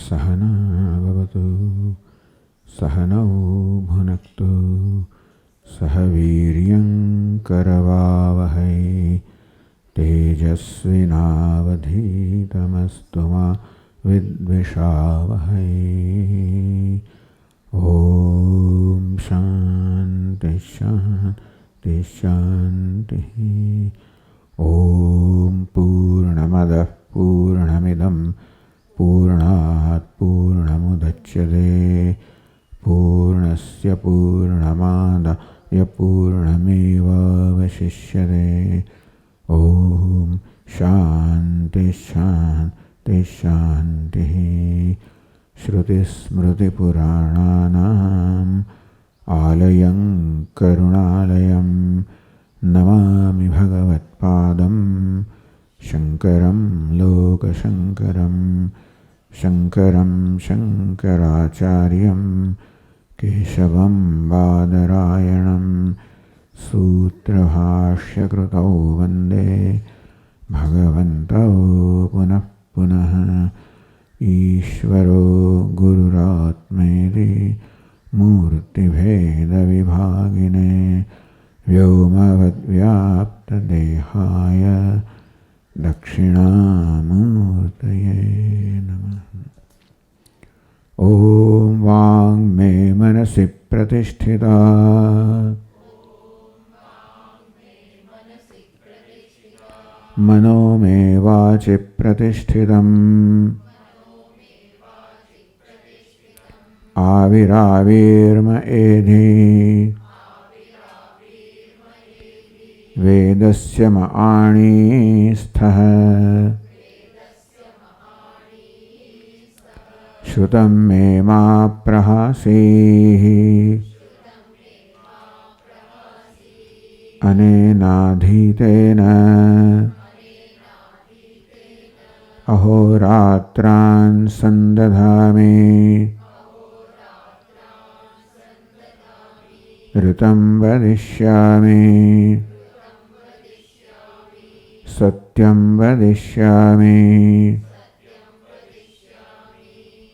सहना भवतु सहनौ भुनक्तु सह वीर्यं करवावहै तेजस्विनावधीतमस्तु मा विद्विषावहै। ओम शांति शांति शांति। ओम पूर्णमदः पूर्णमिदं पूर्णात् पूर्णमुदच्यते पूर्णस्य पूर्णमादाय पूर्णमेवावशिष्यते। ओम शांति शांति शांति। श्रुतिस्मृतिपुराणानाम् आलयं करुणालयं नमामि भगवत्पादं शङ्करं लोकशङ्करं शङ्करं शङ्कराचार्यं केशवं बादरायणं सूत्रभाष्यकृतौ वन्दे भगवन्तौ पुनः पुनः। ईश्वरो गुरुरात्मेति मूर्तिभेदविभागिने व्योमवद्व्याप्तदेहाय दक्षिणामूर्तये नमः। ॐ वाङ्मे मनसि प्रतिष्ठिता मनो मे वाचि प्रतिष्ठितम् आविराविर्म एधि वेदस्य म आणीस्थः श्रुतं मे मा प्रहासीः अनेनाधीतेन अहोरात्रान् सन्दधामि ऋतं वदिष्यामि सत्यं वदिष्यामि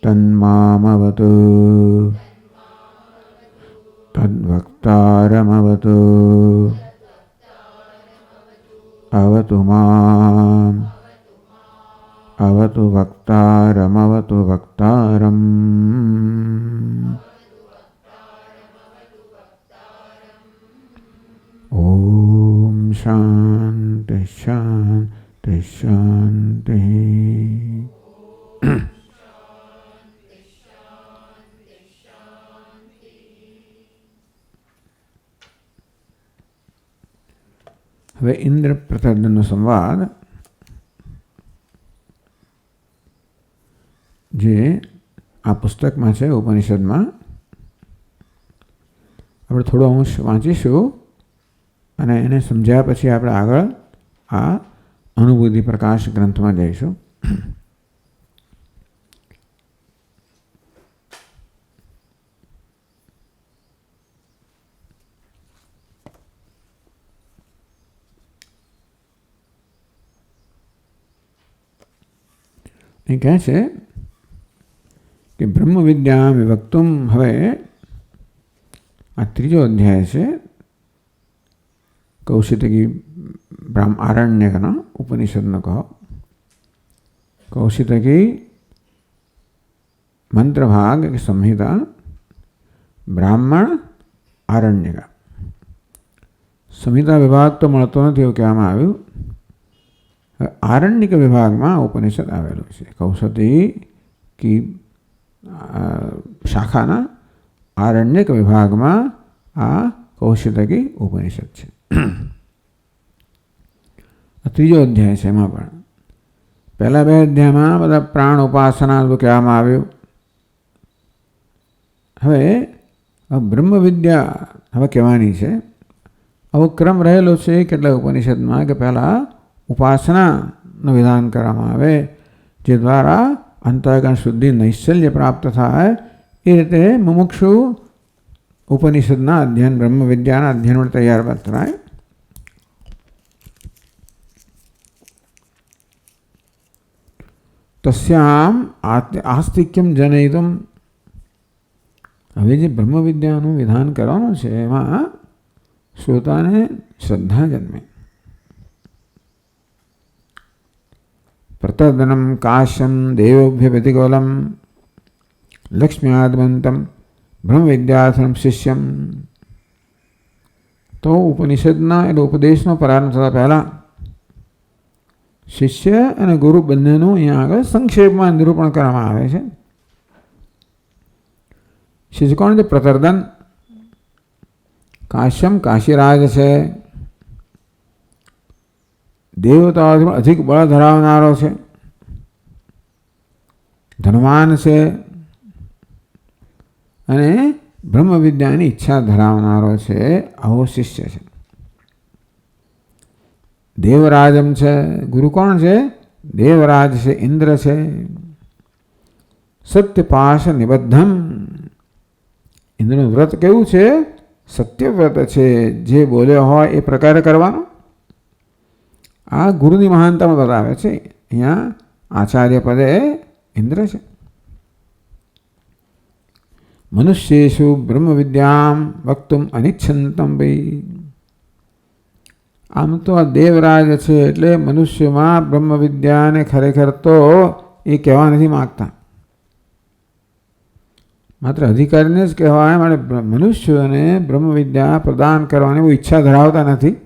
तन्मामवतु तद्वक्तारमवतु अवतु माम् अवतु वक्तारमवतु वक्तारम्। ओम शांति शांति शांति। હવે ઇન્દ્ર પ્રતાપનો સંવાદ જે આ પુસ્તકમાં છે ઉપનિષદમાં આપણે થોડો અંશ વાંચીશું અને એને સમજ્યા પછી આપણે આગળ આ અનુભૂતિ પ્રકાશ ગ્રંથમાં જઈશું. એ કહે છે કે બ્રહ્મ વિદ્યા વિભક્તુમ. હવે આ ત્રીજો અધ્યાય છે કૌશિતકી આરણ્યકનો ઉપનિષદનો કહો. કૌશિતકી મંત્રભાગ સંહિતા બ્રાહ્મણ આરણ્યક. સંહિતા વિભાગ તો મળતો નથી એવું કહેવામાં આવ્યું. આરણ્યક વિભાગમાં ઉપનિષદ આવેલું છે. કૌશિકી શાખાના આરણ્યક વિભાગમાં આ કૌશિતકી ઉપનિષદ છે. ત્રીજો અધ્યાય છે. એમાં પણ પહેલા બે અધ્યાયમાં બધા પ્રાણ ઉપાસના કહેવામાં આવ્યું. હવે બ્રહ્મ વિદ્યા હવે કહેવાની છે. આવો ક્રમ રહેલો છે કેટલાક ઉપનિષદમાં કે પહેલાં ઉપાસનાનું વિધાન કરવામાં આવે જે દ્વારા અંતઃકરણ શુદ્ધિ નૈશ્ચલ્ય પ્રાપ્ત થાય. એ રીતે મુમુક્ષુ ઉપનિષદના અધ્યયન બ્રહ્મ વિદ્યાના અધ્યયન માટે તૈયાર થાય. તસ્યામ આસ્તિક્યમ જનયિતુમ, હવે જે બ્રહ્મ વિદ્યાનું વિધાન કરવાનું છે એમાં શ્રોતાને શ્રદ્ધા જન્મે. પ્રતર્દનમ કાશ્યમ દેવોભ્ય વ્યતિકોલમ લક્ષ્મ્યાદમંતમ બ્રહ્મ વિદ્યાર્થમ શિષ્યમ. તો ઉપનિષદના એટલે ઉપદેશનો પ્રારંભ થતા પહેલાં શિષ્ય અને ગુરુ બંનેનું અહીંયા આગળ સંક્ષેપમાં નિરૂપણ કરવામાં આવે છે. શિષ્ય કોણ છે? પ્રતર્દન. કાશ્યમ કાશીરાજ છે, દેવતાઓથી અધિક બળ ધરાવનારો છે, ધનવાન છે અને બ્રહ્મ વિદ્યાની ઈચ્છા ધરાવનારો છે. આવો શિષ્ય છે. દેવરાજમ છે. ગુરુ કોણ છે? દેવરાજ છે, ઇન્દ્ર છે. સત્યપાશ નિબદ્ધમ. ઇન્દ્રનું વ્રત કેવું છે? સત્યવ્રત છે. જે બોલ્યો હોય એ પ્રકારે કરવાનું. આ ગુરુની મહાનતામાં બતાવે છે. અહીંયા આચાર્ય પદે ઇન્દ્ર છે. મનુષ્યેષુ બ્રહ્મ વિદ્યામ વક્તુમ અનિચ્છંતમ ભાઈ. આમ તો આ દેવરાજ છે એટલે મનુષ્યમાં બ્રહ્મ વિદ્યાને ખરેખર તો એ કહેવા નથી માગતા, માત્ર અધિકારીને જ કહેવાય. માટે મનુષ્યોને બ્રહ્મ વિદ્યા પ્રદાન કરવાની કોઈ ઈચ્છા ધરાવતા નથી.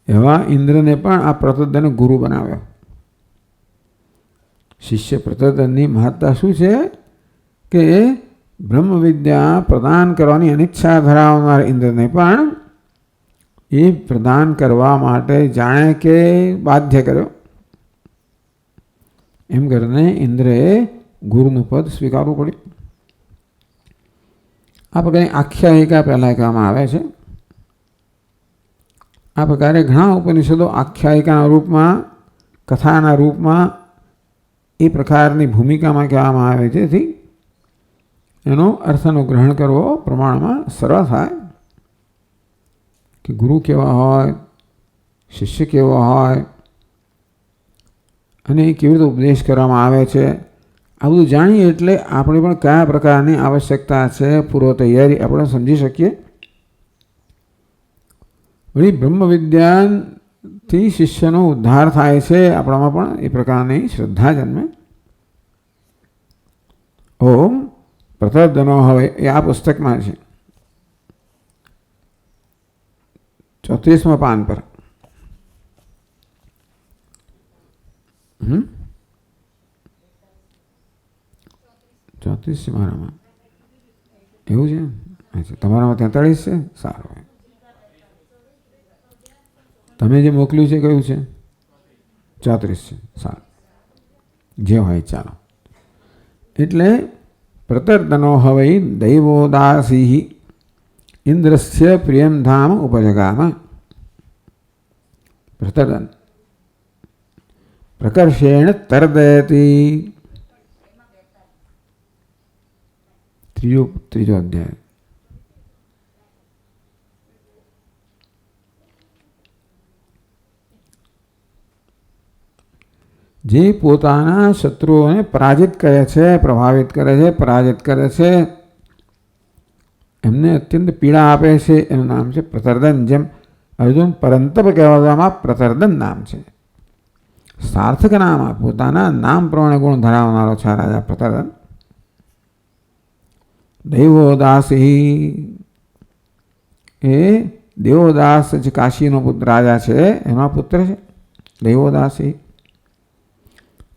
એવા ઇન્દ્રને પણ આ પ્રતર્દને ગુરુ બનાવ્યો. શિષ્ય પ્રતર્દનની મહત્તા શું છે કે બ્રહ્મ વિદ્યા પ્રદાન કરવાની અનિચ્છા ધરાવનાર ઇન્દ્રને પણ એ પ્રદાન કરવા માટે જાણે કે બાધ્ય કર્યો. એમ કરીને ઇન્દ્રએ ગુરુનું પદ સ્વીકારવું પડ્યું. આ પ્રકારની આખ્યાયિકા પહેલાં કહેવામાં આવે છે. આ પ્રકારે ઘણા ઉપનિષદો આખ્યાયિકાના રૂપમાં, કથાના રૂપમાં એ પ્રકારની ભૂમિકામાં કહેવામાં આવે છે. જેથી એનો અર્થનું ગ્રહણ કરવો પ્રમાણમાં સરળ થાય કે ગુરુ કેવા હોય, શિષ્ય કેવો હોય અને કેવી રીતે ઉપદેશ કરવામાં આવે છે. આ બધું જાણીએ એટલે આપણે પણ કયા પ્રકારની આવશ્યકતા છે પૂર્વ તૈયારી આપણે સમજી શકીએ. વળી બ્રહ્મ વિદ્યાથી શિષ્યનો ઉદ્ધાર થાય છે, આપણામાં પણ એ પ્રકારની શ્રદ્ધા જન્મે. ઓમ પ્રતર્દનો હવે એ આ પુસ્તકમાં છે 34મા પાન પર. 34 છે મારામાં, એવું છે? અચ્છા, તમારામાં 43 છે. સારું. તમે જે મોકલ્યું છે કયું છે? 34 છે. સારું, જે હોય ચાલો. એટલે પ્રતર્દનો હવે દૈવોદાસી ઇન્દ્રસ્ય પ્રિયમ ધામ ઉપજગામ. પ્રતર્દન પ્રકર્ષેણ તર્દયતી. ત્રીજો અધ્યાય. જે પોતાના શત્રુઓને પરાજિત કરે છે, પ્રભાવિત કરે છે, પરાજિત કરે છે, એમને અત્યંત પીડા આપે છે, એનું નામ છે પ્રતર્દન. જેમ અર્જુન પરંતપ કહેવામાં પ્રતર્દન નામ છે. સાર્થક નામ, પોતાના નામ પ્રમાણે ગુણ ધરાવનારો છે રાજા પ્રતર્દન. દૈવોદાસી એ દેવોદાસ જે કાશીનો પુત્ર રાજા છે એના પુત્ર છે દૈવોદાસી.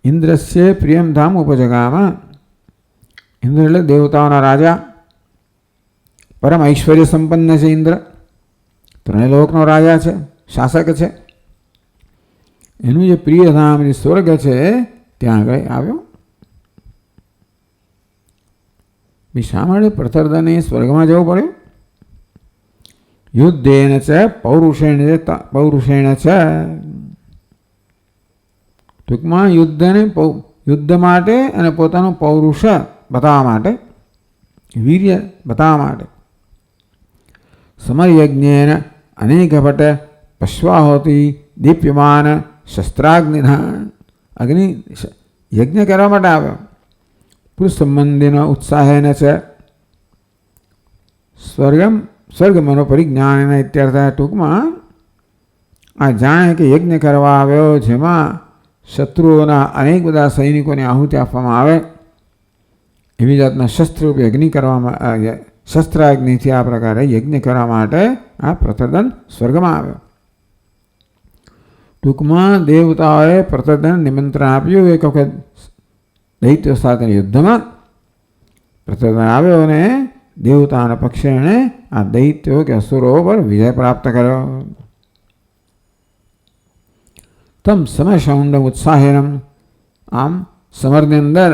ઇન્દ્રસ્ય પ્રિયમ ધામ ઉપજગામાં. ઇન્દ્ર એટલે દેવતાઓના રાજા, પરમ ઐશ્વર્ય સંપન્ન છે. ઇન્દ્ર ત્રણેય લોકનો રાજા છે, શાસક છે. એનું જે પ્રિય ધામ જે સ્વર્ગ છે ત્યાં આગળ આવ્યો. શા માટે પ્રતર્દને સ્વર્ગમાં જવું પડ્યું? યુદ્ધેન છે પૌરુષેણ છે. ટૂંકમાં યુદ્ધ માટે અને પોતાનું પૌરુષ બતાવવા માટે, વીર્ય બતાવવા માટે. સમરયજ્ઞેન અનેક ભટ પશ્વાહોતિ દીપ્યમાન શસ્ત્રાગ્નિના અગ્નિ યજ્ઞ કરવા માટે આવ્યો. પુરુષ સંબંધીનો ઉત્સાહેન છે સ્વર્ગ મનોપરિજ્ઞાન ઇત્યર્થ. ટૂંકમાં આ જાણે કે યજ્ઞ કરવા આવ્યો જેમાં શત્રુઓના અનેક બધા સૈનિકોને આહુતિ આપવામાં આવે એવી જાતના શસ્ત્રરૂપી અગ્નિ કરવામાં શસ્ત્રાગ્નિથી આ પ્રકારે યજ્ઞ કરવા માટે આ પ્રતર્દન સ્વર્ગમાં આવ્યો. ટૂંકમાં દેવતાઓએ પ્રતર્દન નિમંત્રણ આપ્યું. એક વખત દૈત્યો સાથે યુદ્ધમાં પ્રતર્દન આવ્યો અને દેવતાના પક્ષે એણે આ દૈત્યો કે અસુરો પર વિજય પ્રાપ્ત કર્યો. તમ સમય સૌંડમ ઉત્સાહેનમ. આમ સમરની અંદર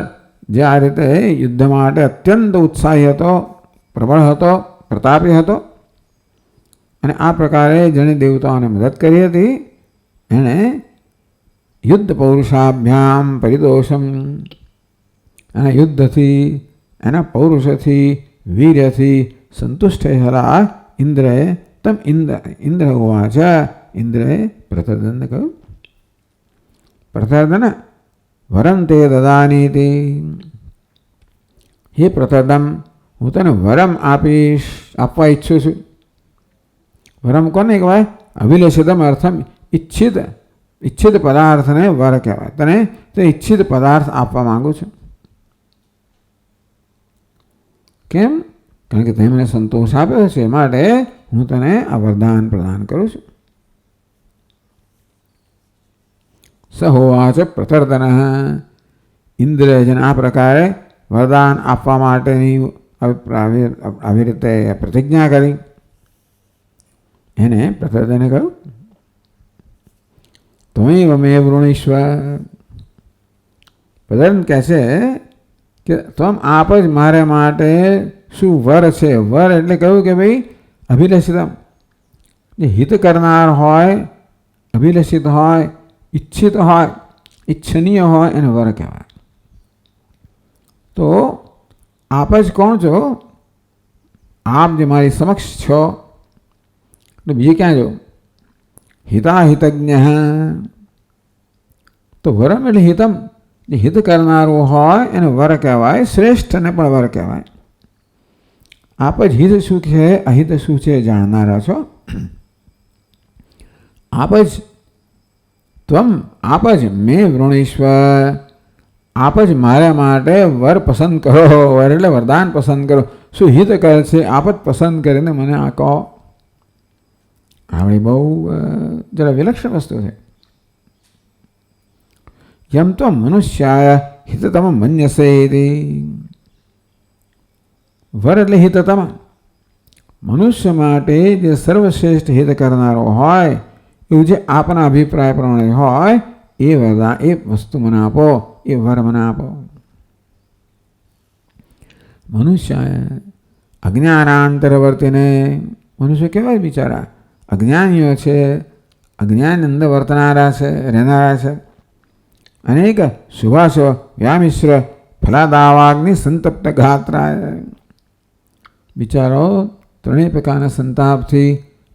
જે આ રીતે યુદ્ધ માટે અત્યંત ઉત્સાહી હતો, પ્રબળ હતો, પ્રતાપી હતો અને આ પ્રકારે જેણે દેવતાઓને મદદ કરી હતી એણે યુદ્ધ પૌરુષાભ્યામ પરિદોષમ અને યુદ્ધથી એના પૌરુષથી વીર્યથી સંતુષ્ટ થયેલા ઇન્દ્રએ તમ ઇન્દ્ર હોવા છે. ઇન્દ્રએ પ્રતર્દનને કહ્યું, પ્રતર્દન વરમ તે દદાનીતિ. હે પ્રતર્દન, હું તને વરમ આપવા ઈચ્છું છું. વરમ કોને કહેવાય? અભિલષિતમ અર્થમ ઈચ્છિત પદાર્થને વર કહેવાય. તને તે ઈચ્છિત પદાર્થ આપવા માંગુ છું. કેમ? કારણ કે તે મને સંતોષ આપ્યો છે માટે હું તને આ વરદાન પ્રદાન કરું છું. સહોવાચ પ્રતર્દન. ઇન્દ્રએ જેને આ પ્રકારે વરદાન આપવા માટેની આવી રીતે પ્રતિજ્ઞા કરી એને પ્રતર્દને કહ્યું, ત્વમેવ મે વૃણીશ્વ. પ્રતર્દન કહે છે કે તમ આપ જ મારે માટે શું વર છે. વર એટલે કહ્યું કે ભાઈ અભિલષિતમ, જે હિત કરનાર હોય, અભિલષિત હોય, ઈચ્છિત હોય, ઈચ્છનીય હોય એને વર કહેવાય. તો આપ જ કોણ છો? આપ જે મારી સમક્ષ છો. એટલે બીજે ક્યાં જો? હિતાહિતજ્ઞ. તો વરમ એટલે હિતમ, જે હિત કરનારું હોય એને વર કહેવાય. શ્રેષ્ઠને પણ વર કહેવાય. આપ જ હિત શું છે અહિત શું છે જાણનારા છો. આપ જ મેં વૃણીશ્વર. આપ જ મારા માટે વર પસંદ કરો. વર એટલે વરદાન પસંદ કરો. શું હિત કરે છે આપ જ પસંદ કરીને મને આ કહો. આવડી બહુ જરા વિલક્ષણ વસ્તુ છે. યમ તો મનુષ્યાય હિતતમ મન્યસે. વર એટલે હિતતમ. મનુષ્ય માટે જે સર્વશ્રેષ્ઠ હિત કરનારો હોય એવું જે આપના અભિપ્રાય પ્રમાણે હોય એ વરદાન, એ વસ્તુ મને આપો, એ વર મને આપો. મનુષ્ય અજ્ઞાનાંતરવર્તીને. મનુષ્ય કેવા બિચારા અજ્ઞાનીઓ છે, અજ્ઞાન અંદર વર્તનારા છે, રહેનારા છે. અનેક સુભાષો વ્યામિશ્ર ફલાદાવાગ્નિ સંતપ્ત ગાત્રાય. બિચારો ત્રણેય પ્રકારના સંતાપથી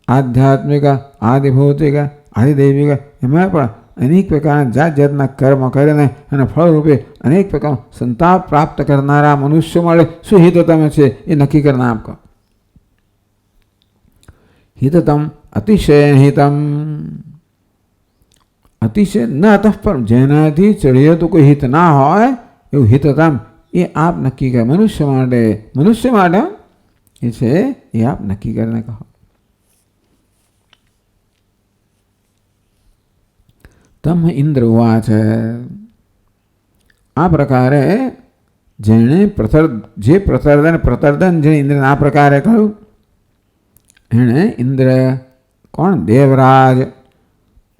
આધ્યાત્મિક, આદિભૌતિક, આદિદૈવિક એમાં પણ અનેક પ્રકારના જાત જાતના કર્મ કરીને અને ફળરૂપે અનેક પ્રકારનો સંતાપ પ્રાપ્ત કરનારા મનુષ્યો મળે. શું હિતતમ છે એ નક્કી કરનાર આપકો. હિતતમ અતિશય હિતમ. અતિશય ન અતઃ પર, જેનાથી ચડીએ તો કોઈ હિત ના હોય એવું હિતતમ એ આપ નક્કી કરે. મનુષ્ય માટે એ છે એ આપ નક્કી કરીને કહો. તમ ઇન્દ્ર ઉવાચ. આ પ્રકારે જેણે પ્રતર્દન જેણે ઇન્દ્રને આ પ્રકારે કહ્યું એણે ઇન્દ્ર કોણ? દેવરાજ,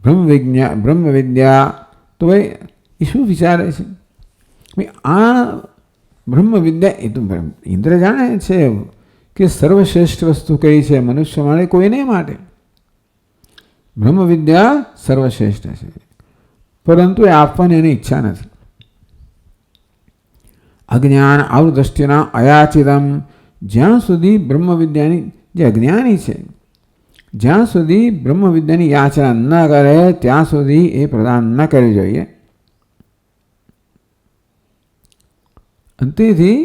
બ્રહ્મવિદ્યા. તો ભાઈ એ શું વિચારે છે? ભાઈ આ બ્રહ્મવિદ્યા એ તો ઇન્દ્ર જાણે છે કે સર્વશ્રેષ્ઠ વસ્તુ કઈ છે મનુષ્ય માટે, કોઈને માટે. બ્રહ્મવિદ્યા સર્વશ્રેષ્ઠ છે, પરંતુ એ આપવાની એની ઈચ્છા નથી. અજ્ઞાન આવૃદ્રષ્ટિના અયાચિતમ. જ્યાં સુધી બ્રહ્મવિદ્યાની જે અજ્ઞાની છે જ્યાં સુધી બ્રહ્મ વિદ્યાની યાચના ન કરે ત્યાં સુધી એ પ્રદાન ન કરવી જોઈએ. અંતેથી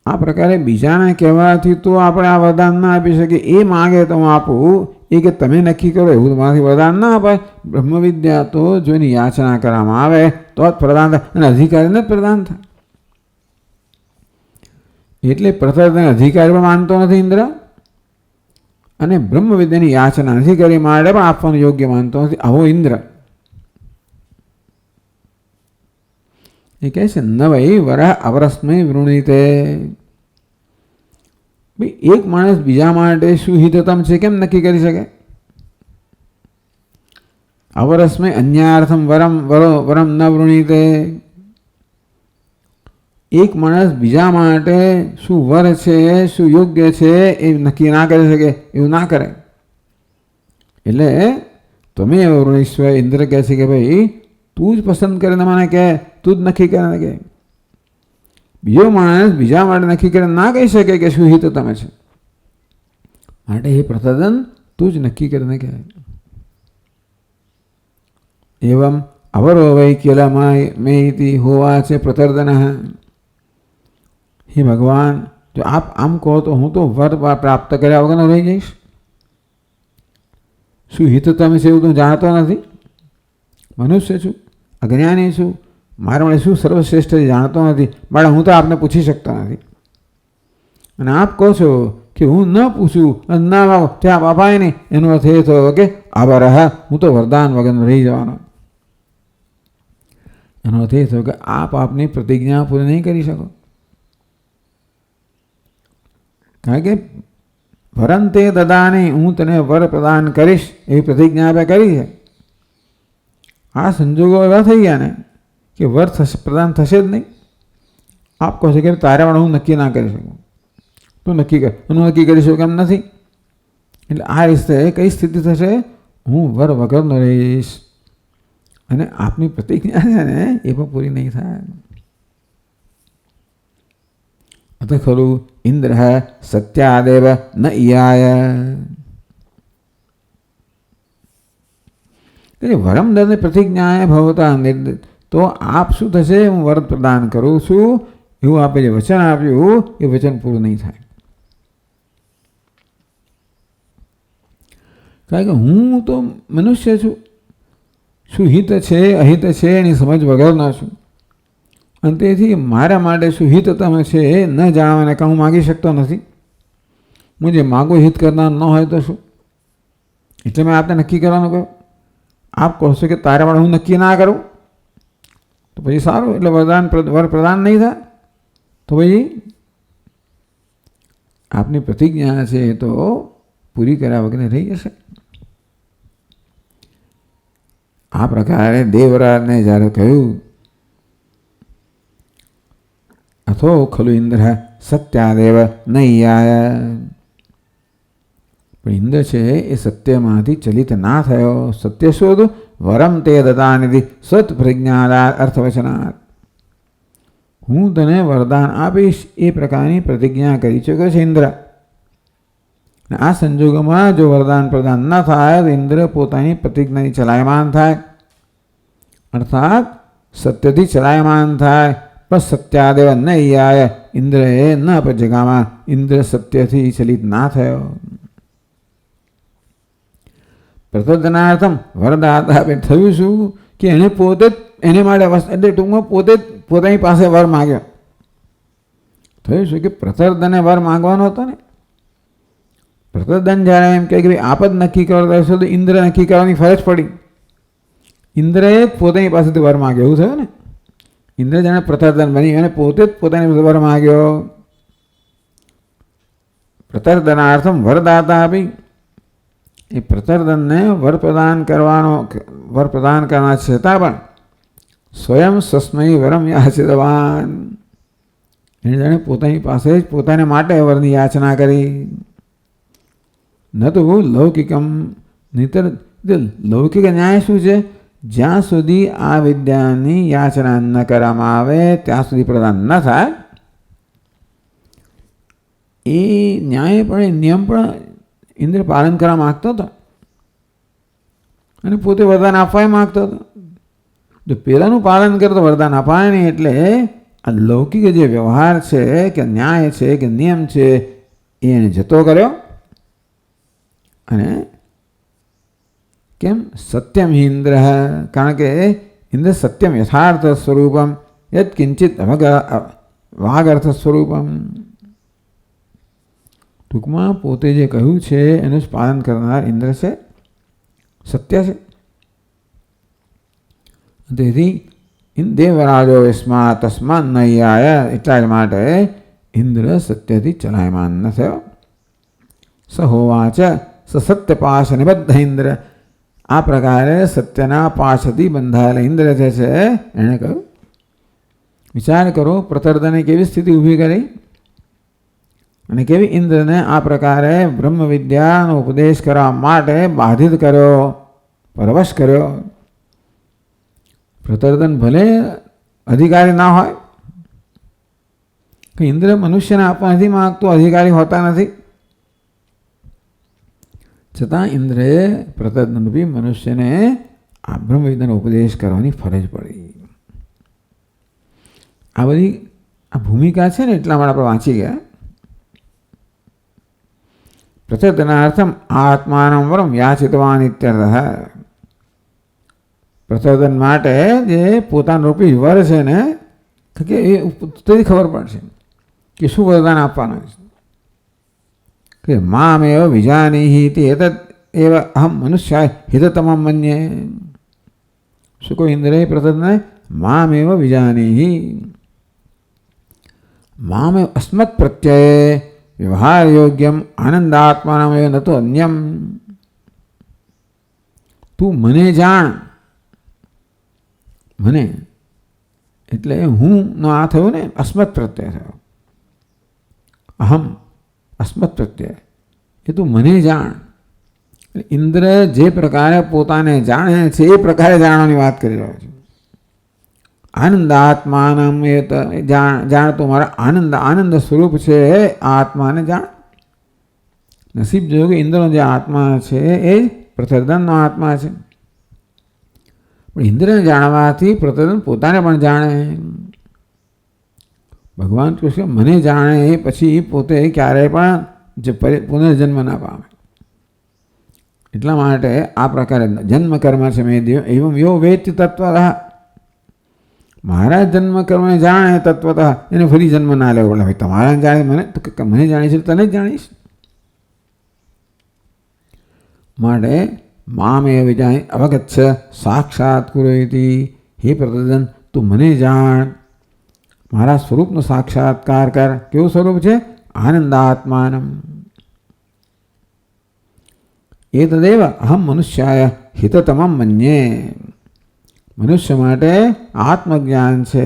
આ પ્રકારે બીજાને કહેવાથી તો આપણે આ વરદાન ના આપી શકીએ. એ માગે તો હું આપું, એ કે તમે નક્કી કરો એવું તમારાથી વરદાન ના અપાય. બ્રહ્મ વિદ્યા તો જો એની યાચના કરવામાં આવે તો જ પ્રદાન થાય, અને અધિકારીને જ પ્રદાન થાય. એટલે પ્રતર્દન અધિકારી પણ માનતો નથી ઇન્દ્ર, અને બ્રહ્મ વિદ્યાની યાચના અધિકારી માટે પણ આપવાનું યોગ્ય માનતો નથી આવો ઇન્દ્ર. એ કહે છે ન વૈ વરહ અવરસ્મય વૃણીતે. ભાઈ એક માણસ બીજા માટે શું હિતતમ છે કેમ નક્કી કરી શકે? અવરસ્મય અન્યાર્થમ વરમ ન વૃણીતે. એક માણસ બીજા માટે શું વર છે, શું યોગ્ય છે એ નક્કી ના કરી શકે, એવું ના કરે. એટલે તમે વૃણીશ્વર ઇન્દ્ર કહે છે કે ભાઈ તું જ પસંદ કરીને મને કહે, તું જ નક્કી કરીને કહે. બીજો માણસ બીજા માટે નક્કી કરીને ના કહી શકે કે શું હિત તમે છે. માટે એ પ્રતદન તું જ નક્કી કરીને કહે. એવમ અવરો વૈ કેલામાં મેં હોવા છે પ્રતર્દન. હે ભગવાન, જો આપ આમ કહો તો હું તો વર પ્રાપ્ત કર્યા વગર રહી જઈશ. શું હિત તમે છે એવું તો જાણતો નથી. મનુષ્ય છું, અજ્ઞાની છું, મારા માટે શું સર્વશ્રેષ્ઠ જાણતો નથી. મારે હું તો આપને પૂછી શકતો નથી. અને આપ કહો છો કે હું ન પૂછું અને ના માગો ત્યાં અપાય નહીં, એનો અર્થ એ થયો કે આભાર હું તો વરદાન વગર રહી જવાનો. એનો અર્થ એ થયો કે આપ આપની પ્રતિજ્ઞા પૂરી નહીં કરી શકો. કારણ કે વરંતે દદાની, હું તને વર પ્રદાન કરીશ એવી પ્રતિજ્ઞા આપણે કરી છે. આ સંજોગો એવા થઈ ગયા ને કે વર પ્રદાન થશે જ નહીં. આપ કહો છો કે તારે પણ હું નક્કી ના કરી શકું, તું નક્કી કર, હું નક્કી કરી શકું એમ નથી. એટલે આ રીતે કઈ સ્થિતિ થશે? હું વર વગરનો રહીશ, અને આપની પ્રતિજ્ઞા છે ને એ પણ પૂરી નહીં થાય. અત ખરું ઇન્દ્ર સત્યાદેવ ન ઈયાય. વરમદને પ્રતિજ્ઞાએ ભવતા નિર્દિત. તો આપ શું થશે? હું વર પ્રદાન કરું છું એવું આપે જે વચન આપ્યું એ વચન પૂરું નહીં થાય. કારણ કે હું તો મનુષ્ય છું, શું હિત છે અહિત છે એની સમજ વગરના છું. અને તેથી મારા માટે શું હિત તમે છે એ ન જાણવાને કાં હું માગી શકતો નથી. હું જે માગું હિત કરનાર ન હોય તો શું? એટલે મેં આપને નક્કી કરવાનું કહ્યું. આપ કહો છો કે તારા માટે હું નક્કી ના કરું તો પછી સારું, એટલે વર પ્રદાન નહીં થાય. તો પછી આપની પ્રતિજ્ઞા છે એ તો પૂરી કર્યા વગર રહી જશે. આ પ્રકારે દેવરાજને જ્યારે કહ્યું અથો ખલુ ઇન્દ્ર સત્યાદેવ નૈયાય. પણ ઇન્દ્ર છે એ સત્યમાંથી ચલિત ના થયો. સત્ય શોધ વરમ તે દદાનિધિ સત પ્રજ્ઞા અર્થવચનાત. હું તને વરદાન આપીશ એ પ્રકારની પ્રતિજ્ઞા કરી ચૂક્યો છે ઇન્દ્ર. આ સંજોગોમાં જો વરદાન પ્રદાન ન થાય તો ઇન્દ્ર પોતાની પ્રતિજ્ઞાની ચલાયમાન થાય, અર્થાત સત્યથી ચલાયમાન થાય. પણ સત્યાદેવ ન ઈયાય, ઇન્દ્રએ ન જગામાં, ઇન્દ્ર સત્યથી ચલિત ના થયો. પ્રતર્દનાર્થમ વરદાતા થયું શું કે એને પોતે જ એને માટે એટલે ટૂંકમાં પોતે જ પોતાની પાસે વર માગ્યો. થયું શું કે પ્રતર્દને વર માગવાનો હતો ને. પ્રતર્દન જ્યારે એમ કહે કે ભાઈ આપ જ નક્કી કરતા હશો તો ઇન્દ્ર નક્કી કરવાની ફરજ પડી. ઇન્દ્રએ જ પોતાની પાસેથી વર માગ્યો એવું થયું ને. ઇન્દ્ર જાણે પ્રતર્દન બની અને પોતે જ પોતાની વર માગ્યો. પ્રતર્દનાર્થમ વરદાતા આપી. એ પ્રતર્દનને વર પ્રદાન કરવાના છતાં પણ સ્વયં સસ્મય વરમ યાચિતવાન. એને જાણે પોતાની પાસે જ પોતાને માટે વરની યાચના કરી. ન તો લૌકિકમ, નહીતર લૌકિક ન્યાય શું છે? જ્યાં સુધી આ વિદ્યાની યાચના ન કરવામાં આવે ત્યાં સુધી પ્રદાન ન થાય. એ ન્યાય પણ નિયમ પણ ઇન્દ્ર પાલન કરવા માગતો હતો અને પોતે વરદાન આપવા માગતો હતો. જો પેલાનું પાલન કરે તો વરદાન અપાય નહીં. એટલે આ લૌકિક જે વ્યવહાર છે કે ન્યાય છે કે નિયમ છે એ એને જતો કર્યો. અને કેમ? સત્યમ ઇન્દ્ર, કારણ કે ઇન્દ્ર સત્યમ યથાર્થ સ્વરૂપમ યત કિંચિત વાગર્થ સ્વરૂપમ. ટૂંકમાં પોતે જે કહ્યું છે એનું જ પાલન કરનાર ઇન્દ્ર છે, સત્ય છે. તેથી દેવરાજો યસ્માત તસ્માન નૈયાય, એટલા જ માટે ઇન્દ્ર સત્યથી ચલાયમાન ન થયો. સહોવાચ સત્ય પાશ નિબદ્ધ ઇન્દ્ર, આ પ્રકારે સત્યના પાશથી બંધાયેલા ઇન્દ્ર જે છે એણે કહ્યું. વિચાર કરો, પ્રતર્દને કેવી સ્થિતિ ઊભી કરી અને કેવી ઇન્દ્રને આ પ્રકારે બ્રહ્મ વિદ્યાનો ઉપદેશ કરવા માટે બાધિત કર્યો, પરવશ કર્યો. પ્રતર્દન ભલે અધિકારી ના હોય, કે ઇન્દ્ર મનુષ્યને આપવા નથી માગતો, અધિકારી હોતા નથી, છતાં ઇન્દ્રએ પ્રતર્દનરૂપી મનુષ્યને આ બ્રહ્મ વિદ્યાનો ઉપદેશ કરવાની ફરજ પડી. આ બધી આ ભૂમિકા છે ને એટલા માટે આપણે વાંચી ગયા. પ્રતર્દનાર્થમ આત્માનમ વરમ યાચિતવાન ઇત્યર્થઃ. પ્રતર્દન માટે જે પોતાનું રૂપી વર છે ને, કે એ તેથી ખબર પડશે કે શું વરદાન આપવાનું છે. કે મામેવ વિજાનીહિ એતદ એવ અહમ મનુષ્યાય હિતતમં મન્યે. શું કોઈ ઇન્દ્રએ પ્રતર્દને મામેવ વિજાનીહિ, મામેવ અસ્મત પ્રત્યયે વ્યવહાર યોગ્યમ આનંદાત્માનમ એવ ન તો અન્યમ. તું મને જાણ, મને એટલે હું નો આ થયું ને, અસ્મત પ્રત્યય થયો. અહમ અસ્મત પ્રત્યય, એ તું મને જાણ. ઇન્દ્ર જે પ્રકારે પોતાને જાણે છે એ પ્રકારે જાણવાની વાત કરી રહ્યો છે. આનંદાત્માનમ એ જાણ, તો મારા આનંદ સ્વરૂપ છે આત્માને જાણ. નસીબ જોયું કે ઇન્દ્રનો જે આત્મા છે એ પ્રતર્દનનો આત્મા છે. પણ ઇન્દ્રને જાણવાથી પ્રતર્દન પોતાને પણ જાણે. ભગવાન કૃષ્ણ મને જાણે પછી પોતે ક્યારેય પણ પુનર્જન્મ ના પામે. એટલા માટે આ પ્રકારે જન્મ કર્મ છે મેં દેવ એવમ યો વેત્ય તત્વતઃ. મારા જન્મ કર્મને જાણે તત્વતઃ, એને ફરી જન્મ ના લેવો. ભાઈ તમારા જાણે મને જાણીશ તને જ જાણીશ. માટે મામે વિજાય અવગચ્છ સાક્ષાત કુરુતિ. હે પ્રતર્દન, તું મને જાણ, મારા સ્વરૂપનો સાક્ષાત્કાર કર. કેવું સ્વરૂપ છે? આનંદાત્માનમ. એ તદેવ અહમ મનુષ્યાય હિતતમં મન્યે. મનુષ્ય માટે આત્મજ્ઞાન છે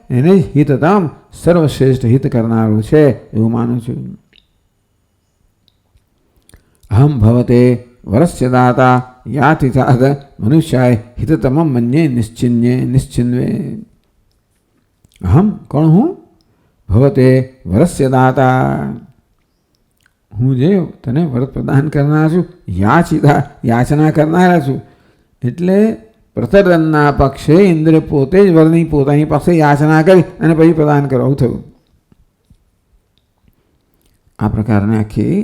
એને જ હિતતમ, સર્વશ્રેષ્ઠ હિત કરનારું છે એવું માનું છું. અહમ ભવતે વરસ્ય દાતા યાતિ ચાદ મનુષ્યાય હિતતમં મન્યે નિશ્ચિન્વે. અહમ કોણ? હું. ભવતે વરસ્ય દાતા, હું જે તને વરદ પ્રદાન કરનાર છું. યાચિતા, યાચના કરનારા છું. એટલે પ્રતર્દનના પક્ષે ઇન્દ્ર પોતે જ વરની પોતાની પાસે યાચના કરી અને પછી પ્રદાન કરવું થયું. આ પ્રકારની આખી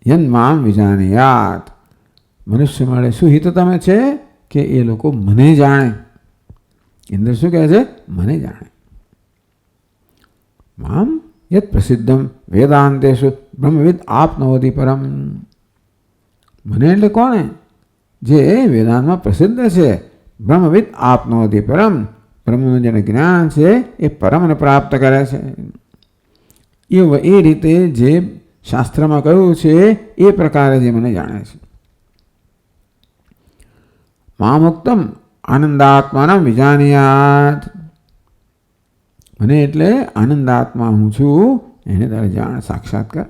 યન્મામ વિજાનયાત. મનુષ્ય મળે શું હિત તમે છે કે એ લોકો મને જાણે. ઇન્દ્ર શું કહે છે? મને જાણે. મામ યત પ્રસિદ્ધમ વેદાંતેષુ બ્રહ્મવિદ આપનોતિ પરમ. મને એટલે કોને? જે વેદાંતમાં પ્રસિદ્ધ છે. બ્રહ્મવિદ આપનોતિ પરમ, બ્રહ્મનું જેને જ્ઞાન છે એ પરમને પ્રાપ્ત કરે છે. એ રીતે જે શાસ્ત્રમાં કહ્યું છે એ પ્રકારે જે મને જાણે છે. મામુક્તમ આનંદાત્માનમ વિજાનયાત. મને એટલે આનંદાત્મા હું છું એને તારે જાણ, સાક્ષાત્કાર.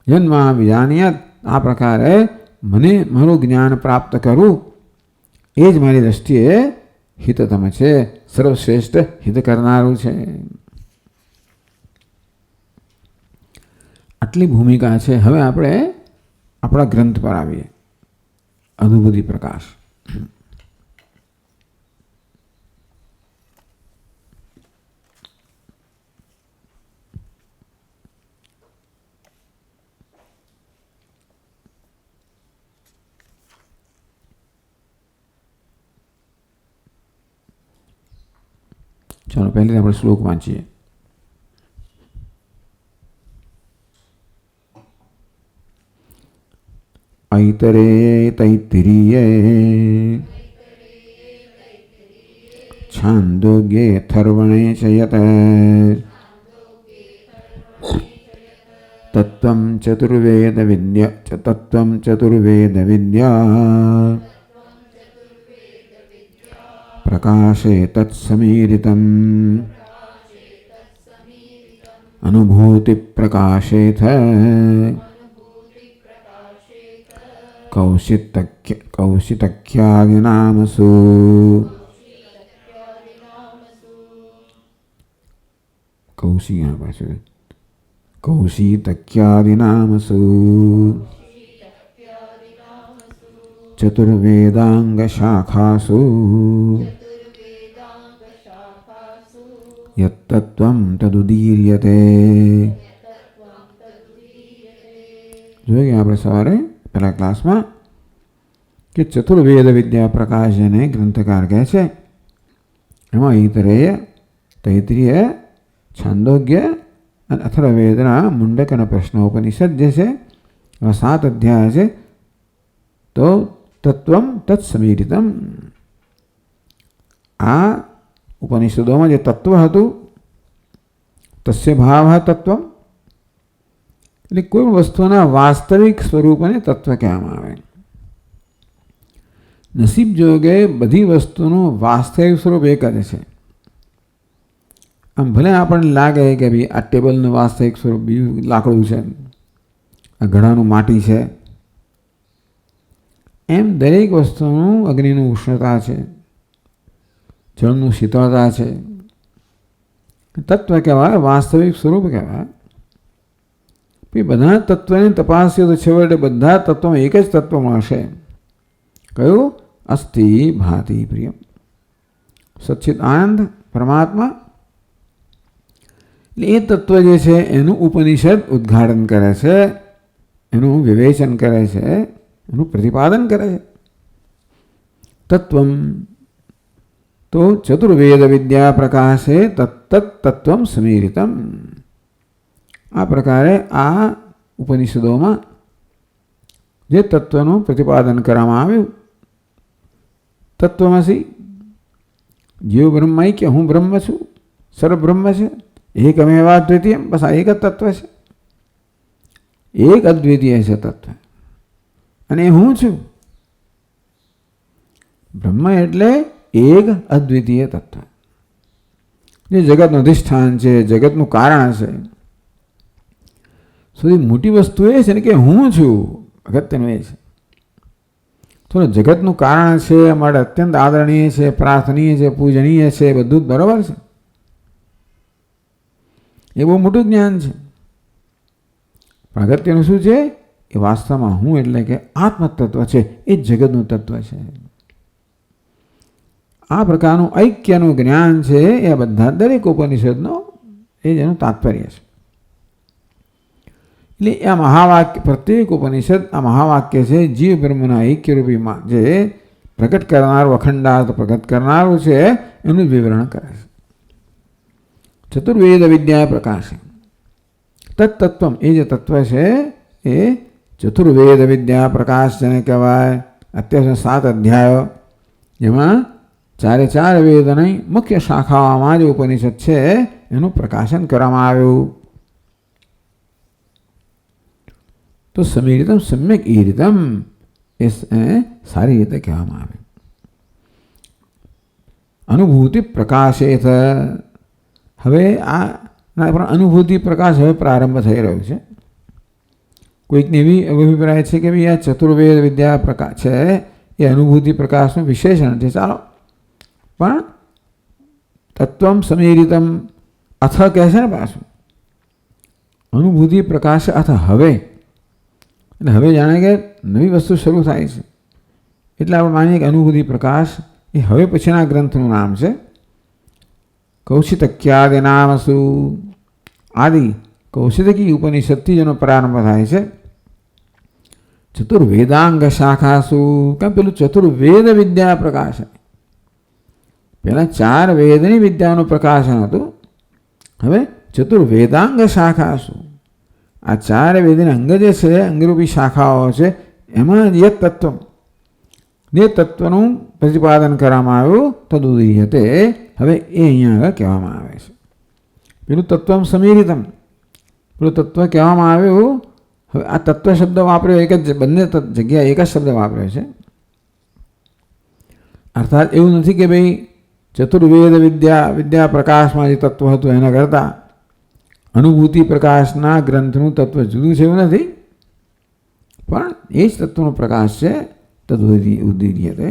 જન્મા વિજાનયાત, આ પ્રકારે મને મારું જ્ઞાન પ્રાપ્ત કરું એ જ મારી દ્રષ્ટિએ હિતતમ છે, સર્વશ્રેષ્ઠ હિત કરનારું છે. આટલી ભૂમિકા છે. હવે આપણે આપણા ગ્રંથ પર આવીએ. અનુભૂતિ પ્રકાશ. ચાલો પહેલી આપણે શ્લોક વાંચીએ. ઐતરે તૈત્તિરીયે છાંદોગ્યે અથર્વણે ચ યત તત્વં ચતુર્વેદ વિદ્યા પ્રકાશે તત્સમીરિતમ અનુભૂતિ પ્રકાશેથ કૌશિતખ્યાદિનામસુ. કૌશિતખ્યાદિનામસુ ચતુર્વેદાંગ શાખાસુ યત્તત્વં તદુદીર્યતે. જોઈએ આપણે સવારે પહેલા ક્લાસમાં કે ચતુર્વેદ વિદ્યા પ્રકાશ જેને ગ્રંથકાર કહે છે એમાં ઐતરેય, તૈત્તિરીય, છાંદોગ્ય અને અથર્વવેદના મુંડક અને પ્રશ્નોપનિષદ જે છે એવા 7 અધ્યાય છે. તો તત્વમ તત્સમીરિતમ, આ ઉપનિષદોમાં જે તત્વ હતું તસ્ય ભાવ તત્વમ, એટલે કોઈ વસ્તુના વાસ્તવિક સ્વરૂપને તત્વ કહેવામાં આવે. નસીબ જોગે બધી વસ્તુનું વાસ્તવિક સ્વરૂપ એક જ છે. આમ ભલે આપણને લાગે કે ભાઈ આ ટેબલનું વાસ્તવિક સ્વરૂપ બીજું લાકડું છે, આ ઘડાનું માટી છે, એમ દરેક વસ્તુનું અગ્નિનું ઉષ્ણતા છે, જળનું શીતળતા છે. તત્વ કહેવાય, વાસ્તવિક સ્વરૂપ કહેવાય. બધા તત્વને તપાસીએ તો છેવટે બધા તત્વમાં એક જ તત્વ મળશે. કયું? અસ્થિ ભાતિ પ્રિયમ, સચ્ચિત આનંદ પરમાત્મા. એટલે એ તત્વ જે છે એનું ઉપનિષદ ઉદ્ઘાટન કરે છે, એનું વિવેચન કરે છે, એનું પ્રતિપાદન કરે છે. તત્વમ તો ચતુર્વેદ વિદ્યા પ્રકાશે તત્તત્વમ સમીરિતમ. આ પ્રકારે આ ઉપનિષદોમાં જે તત્વનું પ્રતિપાદન કરવામાં આવ્યું, તત્વમસી, જીવ બ્રહ્મૈક્ય, હું બ્રહ્મ છું, સર્વબ્રહ્મ છે, એકમેવા અદ્વિતીય, બસ આ એક જ તત્વ છે, એક અદ્વિતીય છે તત્વ, અને હું છું. બ્રહ્મ એટલે એક અદ્વિતીય તત્વ, જે જગતનું અધિષ્ઠાન છે, જગતનું કારણ છે. સૌથી મોટી વસ્તુ એ છે ને કે હું છું, અગત્યનું એ છે. થોડું જગતનું કારણ છે, અમારે અત્યંત આદરણીય છે, પ્રાર્થનીય છે, પૂજનીય છે, બધું જ બરાબર છે. એ બહુ મોટું જ્ઞાન છે. પણ અગત્યનું શું છે? એ વાસ્તવમાં હું એટલે કે આત્મતત્વ છે, એ જ જગતનું તત્વ છે. આ પ્રકારનું ઐક્યનું જ્ઞાન છે એ બધા દરેક ઉપનિષદનો એ જ એનું તાત્પર્ય છે. એટલે આ મહાવાક્ય, પ્રત્યેક ઉપનિષદ આ મહાવાક્ય છે જીવ બ્રહ્મના ઐક્યરૂપીમાં જે પ્રગટ કરનારું, અખંડાર્થ પ્રગટ કરનારું છે એનું વિવરણ કરે છે. ચતુર્વેદ વિદ્યા પ્રકાશ તત્તત્વમ, એ જે તત્વ છે એ ચતુર્વેદ વિદ્યા પ્રકાશ જેને કહેવાય. અત્યાર 7 અધ્યાયો, જેમાં 4 વેદની મુખ્ય શાખાઓમાં જે ઉપનિષદ છે એનું પ્રકાશન કરવામાં આવ્યું. તો સમીરિતમ સમ્યક ઈરિતમ, એ સારી રીતે કહેવામાં આવે. અનુભૂતિ પ્રકાશેથ, હવે આ અનુભૂતિ પ્રકાશ હવે પ્રારંભ થઈ રહ્યો છે. કોઈકને એવી અભિપ્રાય છે કે ભાઈ આ ચતુર્વેદ વિદ્યા પ્રકાશ છે એ અનુભૂતિ પ્રકાશનું વિશેષણ છે. ચાલો, પણ તત્વમ સમીરિતમ અથ કહે છે ને પાછું, અનુભૂતિ પ્રકાશ અથ, હવે એટલે હવે જાણે કે નવી વસ્તુ શરૂ થાય છે. એટલે આપણે માનીએ કે અનુભૂતિ પ્રકાશ એ હવે પછીના ગ્રંથનું નામ છે. કૌશિતક્યાદિ નામસુ, આદિ કૌશિતકી ઉપનિષદથી જેનો પ્રારંભ થાય છે. ચતુર્વેદાંગ શાખાસુ, કેમ પેલું ચતુર્વેદ વિદ્યા પ્રકાશન, પહેલાં 4 વેદની વિદ્યાનું પ્રકાશન હતું. હવે ચતુર્વેદાંગ શાખાસુ, આ 4 વેદના અંગ જે છે, અંગરૂપી શાખાઓ છે, એમાં યત તત્વ, જે તત્વનું પ્રતિપાદન કરવામાં આવ્યું તદુદીયતે, હવે એ અહીંયા આગળ કહેવામાં આવે છે. પેલું તત્વમ સમીરિતમ, પેલું તત્વ કહેવામાં આવ્યું. હવે આ તત્વ શબ્દ વાપર્યો એક જ, બંને જગ્યાએ એક જ શબ્દ વાપર્યો છે. અર્થાત એવું નથી કે ભાઈ ચતુર્વેદ વિદ્યા પ્રકાશમાં જે તત્વ હતું એના કરતાં અનુભૂતિ પ્રકાશના ગ્રંથનું તત્વ જુદું છે, એવું નથી. પણ એ જ તત્વનો પ્રકાશ છે. તદુદીર્યતે.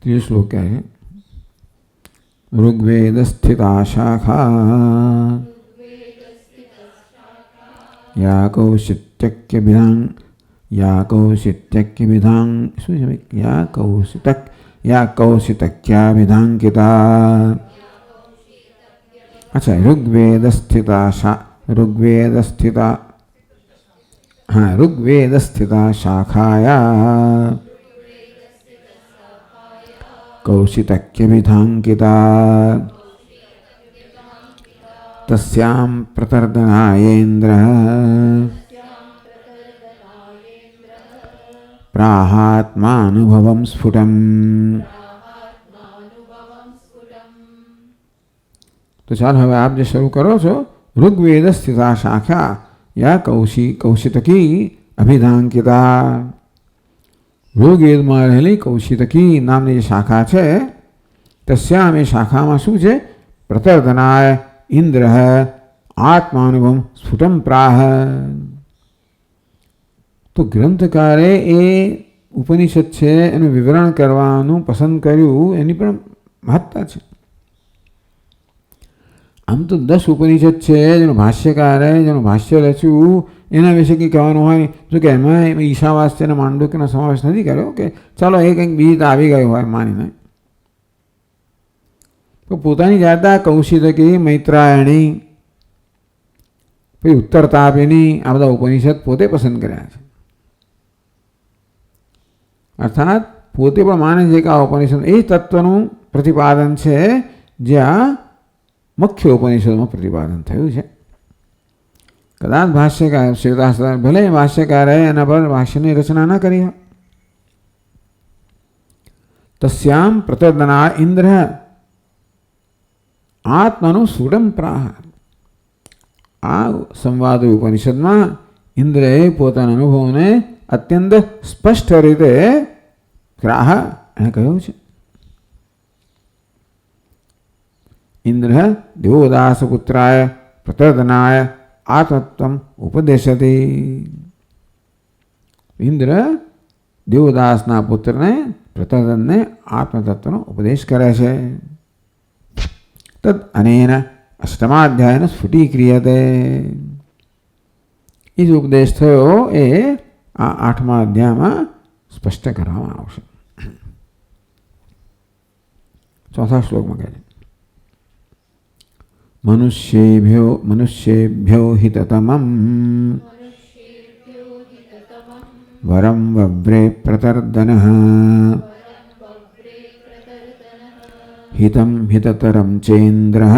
ત્રીજો શ્લોક ક્યાં છે? ઋગ્વેદ સ્થિતા શાખા યા કૌશિત્યક્ય વિધાન, યા કૌશિત્યક્ય વિધાન, શું છે ભાઈ? યા કૌશિતક્યા વિધાંકિતા. અચ્છા, ઋગ્વેદ સ્થિતા શાખાયા કૌશિતક્ય વિધાંકિતા. તસ્યામ પ્રતર્દનાયેન્દ્ર પ્રાહાત્માનુભવમ સ્ફુટમ. તો ચાલો હવે આપ જે શરૂ કરો છો, ઋગ્વેદ સ્થિતા શાખા યા કૌશિતકી અભિધાંકિતા. ઋગ્વેદમાં રહેલી કૌશિતકી નામની જે શાખા છે, તસ્યામ, એ શાખામાં શું છે? પ્રતર્દનાય ઇન્દ્ર આત્માનુભવ સ્ફુટમ પ્રાહ. તો ગ્રંથકારે એ ઉપનિષદ છે એનું વિવરણ કરવાનું પસંદ કર્યું, એની પણ મહત્તા છે. આમ તો 10 ઉપનિષદ છે જેનું ભાષ્યકારે જેનું ભાષ્ય રચ્યું એના વિશે કંઈ કહેવાનું હોય, જો કે એમાં ઈશાવાસ્ય અને માંડુક્યનો સમાવેશ નથી કર્યો, કે ચાલો એ કંઈક બીજી તો આવી ગયું હોય માનીને. તો પોતાની જાતા કૌશિતકી, મૈત્રાયણી, પછી ઉત્તરતાપિની, આ બધા ઉપનિષદ પોતે પસંદ કર્યા છે. અર્થાત પોતે પણ માને છે કે આ ઉપનિષદ એ તત્વનું પ્રતિપાદન છે જ્યાં મુખ્ય ઉપનિષદમાં પ્રતિપાદન થયું છે. કદાચ ભાષ્યકાર શ્વેતાશ્વર, ભલે ભાષ્યકારે એના પર ભાષ્યની રચના ન કરી હોય. તસ્યામ પ્રતર્દના ઇન્દ્ર આત્માનું સ્ફુટમ પ્રાહ. આ સંવાદ ઉપનિષદમાં ઇન્દ્રએ પોતાના અનુભવને અત્યંત સ્પષ્ટ રીતે ગ્રાહ એને કહ્યું છે. ઇન્દ્ર દેવદાસપુત્રાય પ્રતર્દનાય આત્મત્વમ ઉપદેશતી. ઇન્દ્ર દેવદાસના પુત્રને પ્રતર્દનને આત્મતત્વનો ઉપદેશ કરે છે. તદ અનેન અષ્ટમાધ્યાયનો સ્ફુટીક્રિયતે. એ જે ઉપદેશ થયો એ આ 8મા અધ્યાયમાં સ્પષ્ટ કરવામાં આવશે. 4થા શ્લોકમાં કહે છે, મનુષ્યેભ્યો હિતતમં વરમ વવ્રે પ્રતર્દનઃ હિતમ હિતતરમ ચેન્દ્રઃ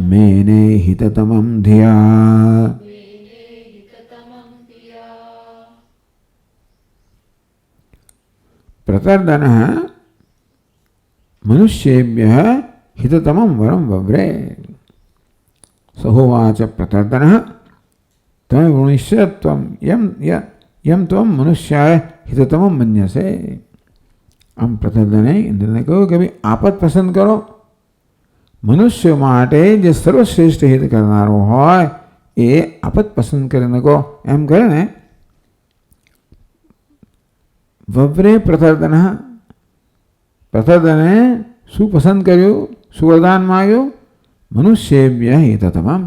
મેને હિતતમં ધિયા. પ્રતર્દનઃ મનુષ્યેભ્યઃ હિતતમં વરમ વવ્રે. સહોવાચ પ્રતર્દનઃ તમે વૃણિષ્ય ત્વમ યમ ત્વમ મનુષ્યાય હિતતમં મન્યસે. આમ પ્રતર્દને ઇન્દ્રને કહ્યું કે ભાઈ આપ જ પસંદ કરો, મનુષ્ય માટે જે સર્વશ્રેષ્ઠ હિત કરનારો હોય એ આપ જ પસંદ કરીને કહો. એમ કરે ને વવ્રે પ્રતર્દન, પ્રતર્દને શું પસંદ કર્યું, શું વરદાન માગ્યું? મનુષ્યેભ્ય હિતતમમ,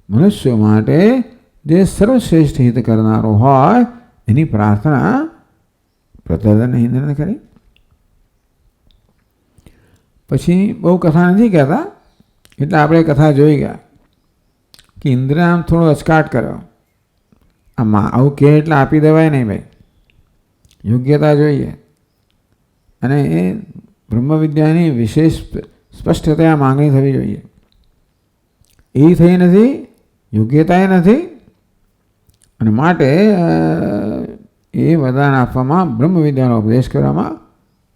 મનુષ્યો માટે જે સર્વશ્રેષ્ઠ હિત કરનારો હોય એની પ્રાર્થના પ્રતર્દન ઇન્દ્રને કરી. પછી બહુ કથા નથી કહેતા, એટલે આપણે કથા જોઈ ગયા કે ઇન્દ્ર આમ થોડો અચકાટ કર્યો. આમાં આવું કે એટલે આપી દેવાય નહીં ભાઈ, યોગ્યતા જોઈએ. અને એ બ્રહ્મવિદ્યાની વિશેષ સ્પષ્ટતા માંગણી થવી જોઈએ. એ થઈ નથી, યોગ્યતા નથી, અને માટે એ વરદાન આપવામાં, બ્રહ્મવિદ્યાનો ઉપદેશ કરવામાં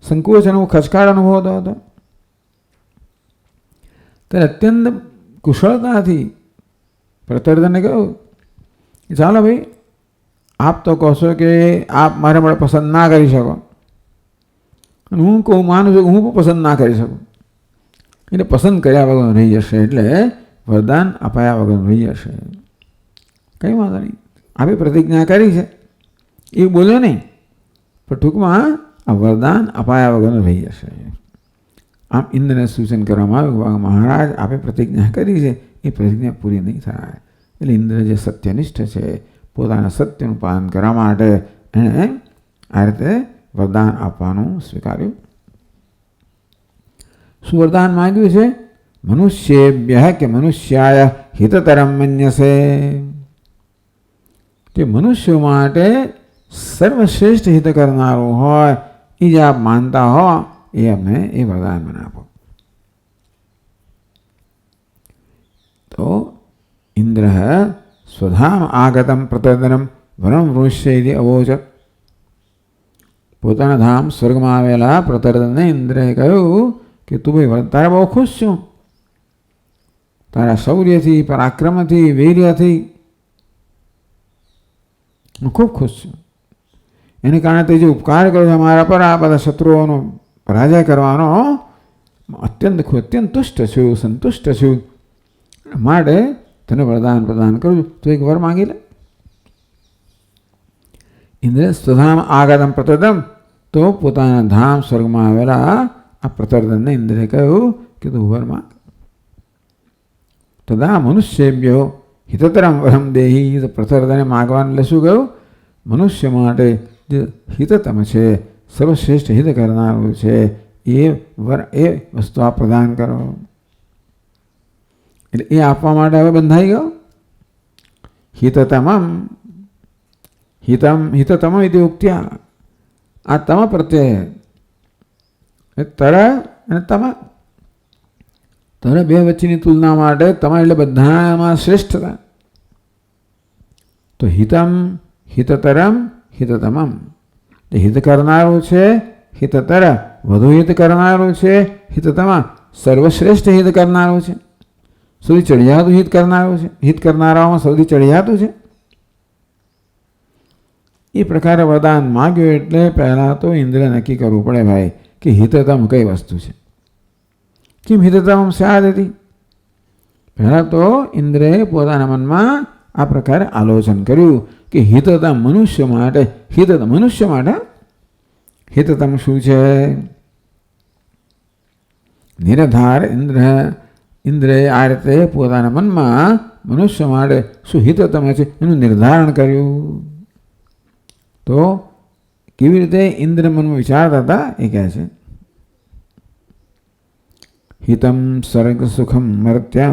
સંકોચ અને ખચકાટ અનુભવતો હતો. ત્યારે અત્યંત કુશળતાથી પ્રતર્દને કહ્યું કે ચાલો ભાઈ, આપ તો કહો છો કે આપ મારા માટે પસંદ ના કરી શકો, અને હું કહું માનું છું કે હું પણ પસંદ ના કરી શકું. એટલે પસંદ કર્યા વગર રહી જશે, એટલે વરદાન અપાયા વગર રહી જશે. કંઈ વાંધો નહીં, આપે પ્રતિજ્ઞા કરી છે એ બોલ્યો નહીં, પણ ટૂંકમાં આ વરદાન અપાયા વગર રહી જશે. આમ ઇન્દ્રને સૂચન કરવામાં આવ્યું, મહારાજ આપે પ્રતિજ્ઞા કરી છે એ પ્રતિજ્ઞા પૂરી નહીં થાય. એટલે ઇન્દ્ર જે સત્યનિષ્ઠ છે, પોતાના સત્યનું પાલન કરવા માટે એણે આ રીતે વરદાન આપવાનું સ્વીકાર્યું. શું વરદાન માંગ્યું છે? મનુષ્યેભ્ય કે મનુષ્યાય હિતતરમ મન્યસે, કે મનુષ્યો માટે સર્વશ્રેષ્ઠ હિત કરનારું હોય એ જે આપ માનતા હો એ અમને એ વરદાન મને આપો. તો ઇન્દ્ર સ્વધામ આગતમ પ્રતર્દનમ વરમ વૃષ્ય અવોચત, પોતાના ધામ સ્વર્ગમાં આવેલા પ્રતર્દનને ઇન્દ્રએ કહ્યું કે તું ભાઈ તારા બહુ ખુશ છું, તારા શૌર્યથી, પરાક્રમથી, વીર્યથી હું ખૂબ ખુશ છું. એને કારણે તે જે ઉપકાર કર્યો છે મારા પર, આ બધા શત્રુઓનો પરાજય કરવાનો, અત્યંત તુષ્ટ છું, સંતુષ્ટ છું. માટે તને વરદાન પ્રદાન કરું, તો એક વર માંગી લે. ઇન્દ્ર સ્વધામ આગતમ પ્રતર્દમ, તો પોતાના ધામ સ્વર્ગમાં આવેલા આ પ્રતર્દનને ઇન્દ્રે કહ્યું કે તું વર માંગ. તદા મનુષ્યેભ્યો હિતતરમ વરમ દેહી, તો પ્રતર્દને માગવાનું એટલે શું કહ્યું? મનુષ્ય માટે જે હિતતમ છે, સર્વશ્રેષ્ઠ હિત કરનારું છે એ વર, એ વસ્તુ આપ પ્રદાન કરો. એટલે એ આપવા માટે હવે બંધાઈ ગયો. હિતતમમ, હિતતમ ઇતિ ઉક્ત્યા, આ તમ પ્રત્યય તર અને તમ, તર બે વચ્ચેની તુલના માટે તમ એટલે બધામાં શ્રેષ્ઠતા. તો હિતમ, હિતતરમ, હિતતમમ, હિત કરનારું છે હિતતર, વધુ હિત કરનારું છે હિતતમ, સર્વશ્રેષ્ઠ હિત કરનારું છે, સૌથી ચડિયાતું હિત કરનારું છે, હિત કરનારાઓમાં સૌથી ચડિયાતું છે. એ પ્રકારે વરદાન માગ્યું. એટલે પહેલાં તો ઇન્દ્ર નક્કી કરવું પડે ભાઈ કે હિતતમ કઈ વસ્તુ છે, કેમ હિતતમ સ્યાદ હતી. પહેલાં તો ઇન્દ્રએ પોતાના મનમાં આ પ્રકારે આલોચન કર્યું કે હિતતમ મનુષ્ય માટે, હિતતમ મનુષ્ય માટે હિતતમ શું છે? નિરધાર ઇન્દ્રએ આ રીતે પોતાના મનમાં મનુષ્ય માટે શું હિતતમ છે એનું નિર્ધારણ કર્યું. તો કેવી રીતે ઇન્દ્ર મનમાં વિચારતા હતા એ કહે છે. હિતમ સ્વર્ગ સુખમ મર્ત્ય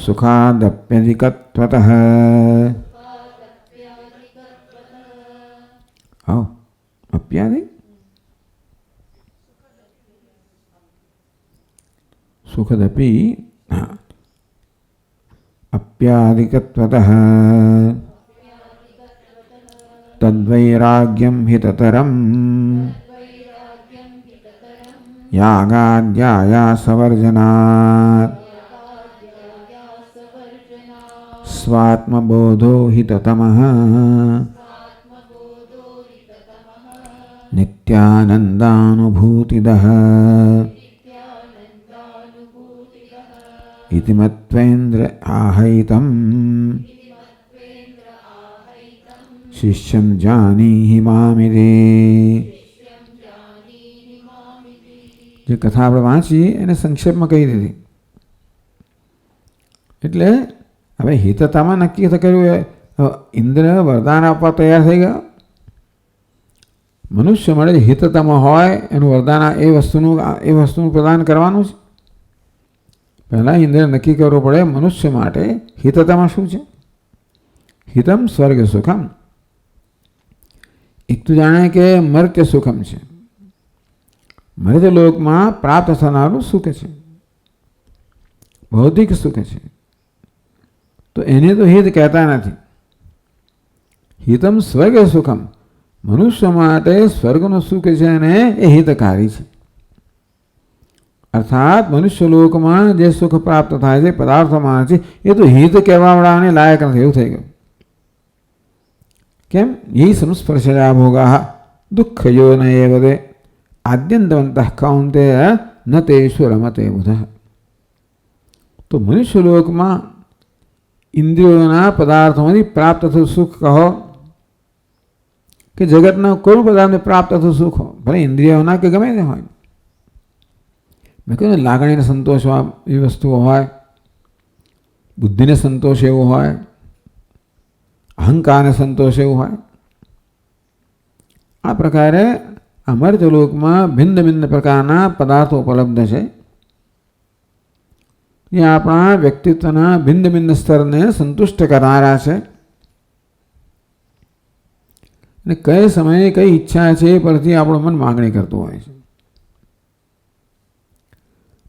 સુખાદપ્યધિકત્વતઃ, આવ અપ્યાધિ સુખદપી અપ્યાધિકત્વતઃ તદ્વૈરાગ્યમ હિતતરમ યાગાદ્યાયા સવર્જનાत् સ્વાત્મબોધો હિતતમઃ નિત્યાનંદાનુભૂતિદઃ ઇતિ મત્વેન્દ્ર આહૈતમ શિષ્યમ જાનીહિ મામિતિ. જે કથા આપણે વાંચી એને સંક્ષેપમાં કહી દીધી. એટલે હવે હિતતામાં નક્કી કર્યું. ઇન્દ્ર વરદાન આપવા તૈયાર થઈ ગયા. મનુષ્ય મળે હિતતામાં હોય એનું વરદાન એ વસ્તુનું પ્રદાન કરવાનું છે. પહેલાં ઇન્દ્ર નક્કી કરવું પડે મનુષ્ય માટે હિતતામાં શું છે. હિતમ સ્વર્ગ સુખમ. એક તો જાણે કે મર્ત્ય સુખમ છે. મર્ત્ય લોકમાં પ્રાપ્ત થનારું સુખ છે, ભૌતિક સુખ છે. તો એને તો હિત કહેતા નથી. હિતમ સ્વર્ગ સુખમ. મનુષ્ય માટે સ્વર્ગનું સુખ છે અને એ હિતકારી છે. અર્થાત મનુષ્ય લોકમાં જે સુખ પ્રાપ્ત થાય છે પદાર્થમાં છે એ તો હિત કહેવાવાળાને લાયક નથી એવું થઈ ગયું. કેમ? એ સંસ્પર્શયા ભોગા દુઃખયો ન એવ દે આદ્યંતવંત કૌંતે ન તેષુ રમતે બુધ. તો મનુષ્ય લોકમાં ઇન્દ્રિયોના પદાર્થોમાંથી પ્રાપ્ત થતું સુખ કહો કે જગતના કોઈ પદાર્થને પ્રાપ્ત થતું સુખ હો, ભલે ઇન્દ્રિયોના કે ગમે તે હોય. મેં કહ્યું લાગણીને સંતોષ એવી વસ્તુઓ હોય, બુદ્ધિને સંતોષ એવો હોય, અહંકારને સંતોષ એવું હોય. આ પ્રકારે અમર્ત્ય લોકમાં ભિન્ન ભિન્ન પ્રકારના પદાર્થો ઉપલબ્ધ છે. એ આપણા વ્યક્તિત્વના ભિન્ન ભિન્ન સ્તરને સંતુષ્ટ કરનારા છે. અને કઈ સમયે કઈ ઈચ્છા છે એ પરથી આપણું મન માગણી કરતું હોય છે.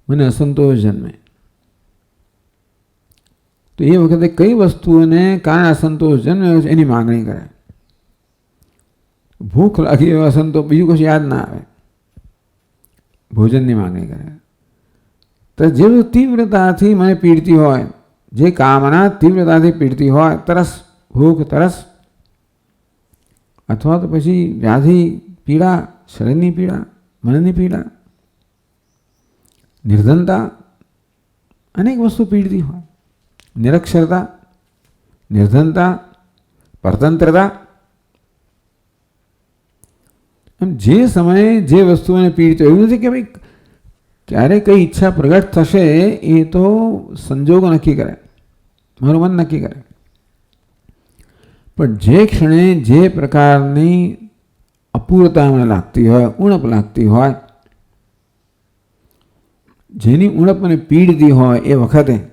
મને અસંતોષ જન્મે તો એ વખતે કઈ વસ્તુઓને કારણે અસંતોષ જન્મ્યો છે એની માગણી કરે. ભૂખ લાગી એવો અસંતોષ, બીજું કશું યાદ ના આવે, ભોજનની માગણી કરે. તો જેવું તીવ્રતાથી મને પીડતી હોય, જે કામના તીવ્રતાથી પીડતી હોય, તરસ, ભૂખ, તરસ, અથવા તો પછી વ્યાધિ, પીડા, શરીરની પીડા, મનની પીડા, નિર્ધનતા, અનેક વસ્તુ પીડતી હોય. નિરક્ષરતા, નિર્ધનતા, પરતંત્રતા. જે સમયે જે વસ્તુઓને પીડતો એવું નથી કે ભાઈ ક્યારે કઈ ઈચ્છા પ્રગટ થશે એ તો સંજોગો નક્કી કરે, મારું મન નક્કી કરે. પણ જે ક્ષણે જે પ્રકારની અપૂર્ણતા મને લાગતી હોય, ઉણપ લાગતી હોય, જેની ઉણપ મને પીડતી હોય એ વખતે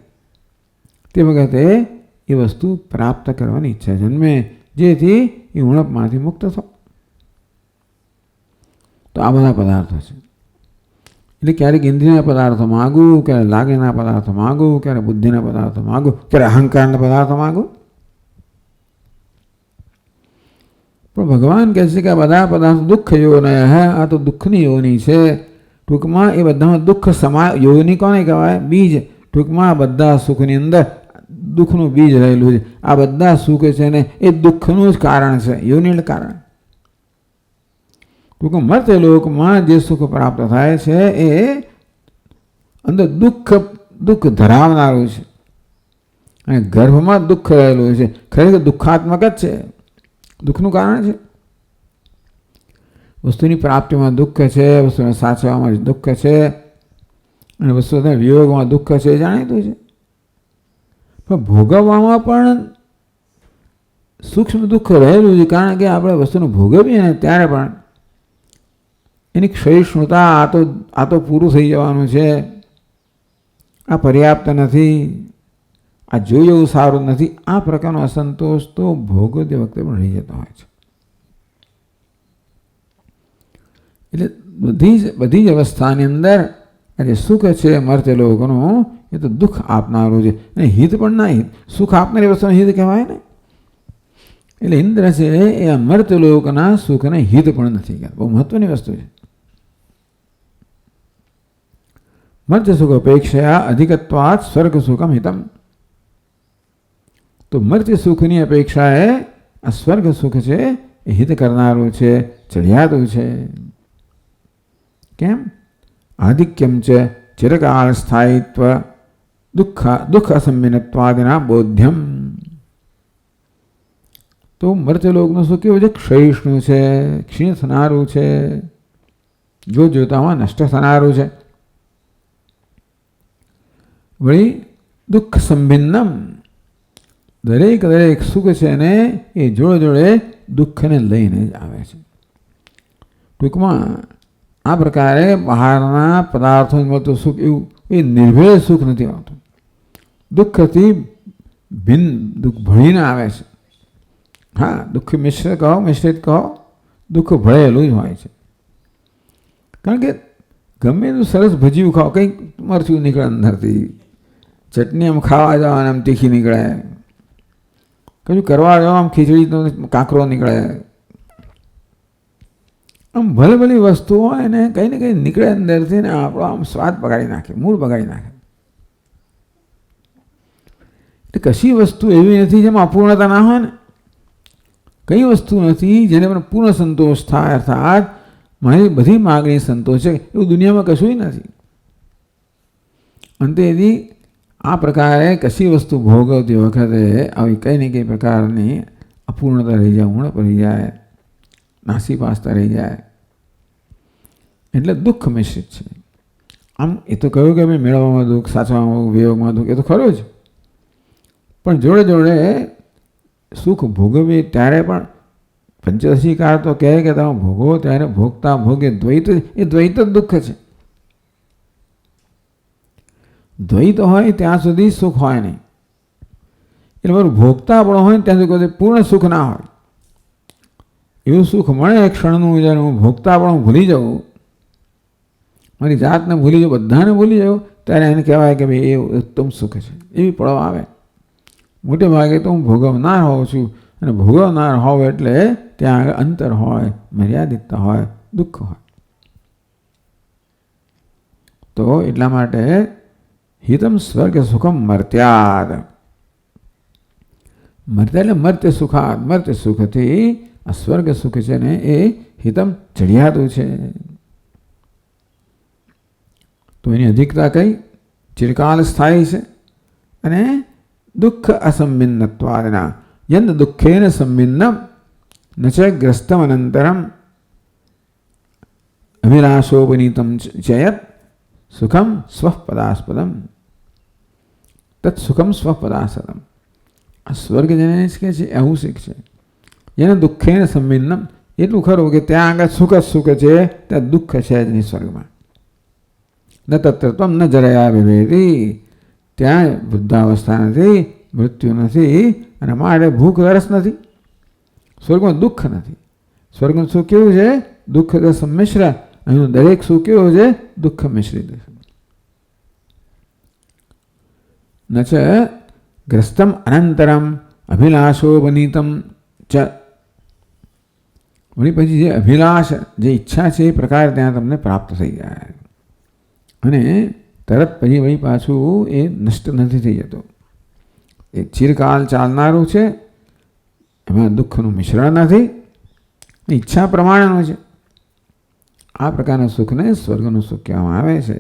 એ વસ્તુ પ્રાપ્ત કરવાની ઈચ્છા જન્મે, જેથી એ ઉણપમાંથી મુક્ત થો. તો આ બધા પદાર્થો છે. એટલે ક્યારેક ઇન્દ્રિયના પદાર્થો માગું, ક્યારે લાગણીના પદાર્થો માગું, ક્યારે બુદ્ધિના પદાર્થો માગું, ક્યારે અહંકારના પદાર્થો માગું. પણ ભગવાન કહે છે કે આ બધા પદાર્થો દુઃખ યોનિ હે. આ તો દુઃખની યોની છે. ટૂંકમાં એ બધામાં દુઃખ યોની કોને કહેવાય? બીજ. ટૂંકમાં બધા સુખની અંદર દુઃખનું બીજ રહેલું છે. આ બધા સુખ છે ને એ દુઃખનું જ કારણ છે, યોનિનું કારણ. ટૂંકમાં મર્ત્ય લોકમાં જે સુખ પ્રાપ્ત થાય છે એ અંદર દુઃખ ધરાવનારું છે અને ગર્ભમાં દુઃખ રહેલું છે. ખરેખર દુઃખાત્મક જ છે, દુઃખનું કારણ છે. વસ્તુની પ્રાપ્તિમાં દુઃખ છે, વસ્તુને સાચવવામાં દુઃખ છે અને વસ્તુના વિયોગમાં દુઃખ છે, જાણીતું છે. પણ ભોગવવામાં પણ સૂક્ષ્મ દુઃખ રહેલું છે. કારણ કે આપણે વસ્તુને ભોગવીએ ને ત્યારે પણ એની ક્ષયિષ્ણુતા, આ તો પૂરું થઈ જવાનું છે, આ પર્યાપ્ત નથી, આ જોઈએ એવું સારું નથી, આ પ્રકારનો અસંતોષ તો ભોગવતી વખતે પણ રહી જતો હોય છે. એટલે બધી જ અવસ્થાની અંદર જે સુખ છે મર્ત્ય લોકોનું એ તો દુઃખ આપનારું છે અને હિત પણ ના. હિત સુખ આપનારી વસ્તુને હિત કહેવાય ને. એટલે ઇન્દ્ર છે એ મર્ત્ય લોકના સુખને હિત પણ નથી કહેતા. બહુ મહત્વની વસ્તુ છે. મર્ત્ય સુખ અપેક્ષા અધિકત્વાત સ્વર્ગ સુખમ હિતમ. તો મર્ત્ય સુખની અપેક્ષાએ આ સ્વર્ગ સુખ છે એ હિત કરનારું છે, ચડિયાતું છે. કેમ? આધિક્યમ છે ચિરકાળ સ્થાયિત્વ દુઃખ અસંમિનત્વાદિના બોધ્યમ. તો મર્ત્યલોકનું સુખ કેવું છે? ક્ષયિષ્ણુ છે, ક્ષીણ થનારું છે, જોતામાં નષ્ટ થનારું છે. વળી દુઃખ સંભિન્નમ, દરેક સુખ છે ને એ જોડે દુઃખને લઈને જ આવે છે. ટૂંકમાં આ પ્રકારે બહારના પદાર્થોમાં મળતું સુખ એવું એ નિર્ભેળ સુખ નથી આવતું. દુઃખથી ભિન્ન દુઃખ ભળીને આવે છે. હા, દુઃખ મિશ્રિત કહો, દુઃખ ભળેલું જ હોય છે. કારણ કે ગમે એટલું સરસ ભજીયું ખાઓ, કંઈક મરચું નીકળે અંદરથી, ચટણી આમ ખાવા જાઓ અને આમ તીખી નીકળે, કશું કરવા જાઓ આમ ખીચડી તો કાંકરો નીકળે. આમ ભલે ભલી વસ્તુ હોય ને કંઈ ને કંઈ નીકળે અંદરથી ને આપણો આમ સ્વાદ બગાડી નાખે, મૂળ બગાડી નાખે. એટલે કશી વસ્તુ એવી નથી જેમાં અપૂર્ણતા ના હોય ને. કઈ વસ્તુ નથી જેને પણ પૂર્ણ સંતોષ થાય, અર્થાત મારી બધી માગણી સંતોષ છે, એવું દુનિયામાં કશું નથી. અંતે यदि આ પ્રકારે કશી વસ્તુ ભોગવતી વખતે આવી કંઈ ને કંઈ પ્રકારની અપૂર્ણતા રહી જાય, ઉણપ રહી જાય, નાસીપાસતા રહી જાય, એટલે દુઃખ મિશ્રિત છે. આમ એ તો કહ્યું કે ભાઈ મેળવવામાં દુઃખ, સાચવામાં વિયોગમાં દુઃખ, એ તો ખરું જ. પણ જોડે સુખ ભોગવીએ ત્યારે પણ પંચદશીકાર તો કહે કે તમે ભોગવો ત્યારે ભોગતા ભોગે દ્વૈત, એ દ્વૈત જ દુઃખ છે. દ્વૈત હોય ત્યાં સુધી સુખ હોય નહીં. એટલે મારું ભોગતા પણ હોય ત્યાં સુધી પૂર્ણ સુખ ના હોય. એવું સુખ મળે એક ક્ષણનું, જ્યારે હું ભોગતા પણ ભૂલી જાઉં, મારી જાતને ભૂલી જાઉં, બધાને ભૂલી જાઉં, ત્યારે એને કહેવાય કે ભાઈ એ ઉત્તમ સુખ છે. એવી પળો આવે. મોટે ભાગે તો હું ભોગવનાર હોઉં છું, અને ભોગવનાર હોવ એટલે ત્યાં આગળ અંતર હોય, મર્યાદિતતા હોય, દુઃખ હોય. તો એટલા માટે હિતમ સ્વર્ગ સુખમ મર્ત્યાદ. મર્ત્યા એટલે મર્ત્ય સુખાદ. મર્ત્ય સુખથી આ સ્વર્ગ સુખ છે ને એ હિતમ ચડિયાતું છે. તો એની અધિકતા કઈ? ચિરકાલ સ્થાયી છે. અને દુઃખ અસંબિન્નત્વાદના યદ દુઃખેન સંબિન્નમ ન ચ ગ્રસ્તમ અનંતરમ અભિલાષોપનીતમ ચયત સુખમ સ્વપદાસ્પદમ તત્ સુખમ સ્વપદાસ્પદમ. આ સ્વર્ગ જેને કે છે એવું શીખ છે. એને દુઃખેન સંબિન્નમ, એટલું ખરું કે ત્યાં આગળ સુખ જ સુખ છે, ત્યાં દુઃખ છે જ નહીં સ્વર્ગમાં. ન તત્રત્વમ ન જરાયા વિભેદી, ત્યાં વૃદ્ધાવસ્થા નથી, મૃત્યુ નથી, અને મારે ભૂખ તરસ નથી. સ્વર્ગમાં દુઃખ નથી. સ્વર્ગનું સુખ કેવું છે? દુઃખ સંમિશ્ર. અહીંનું દરેક સુખ કેવું છે? દુઃખ મિશ્રિત. ન ચ ગ્રસ્તમ અનંતરમ અભિલાષો બનીતમ ચ. વળી પછી જે અભિલાષ, જે ઈચ્છા છે એ પ્રકાર ત્યાં તમને પ્રાપ્ત થઈ જાય, અને તરત પછી વળી પાછું એ નષ્ટ નથી થઈ જતો. એ ચિરકાલ ચાલનારું છે, એમાં દુઃખનું મિશ્રણ નથી, ઈચ્છા પ્રમાણેનું છે. આ પ્રકારના સુખને સ્વર્ગનું સુખ કહેવામાં આવે છે.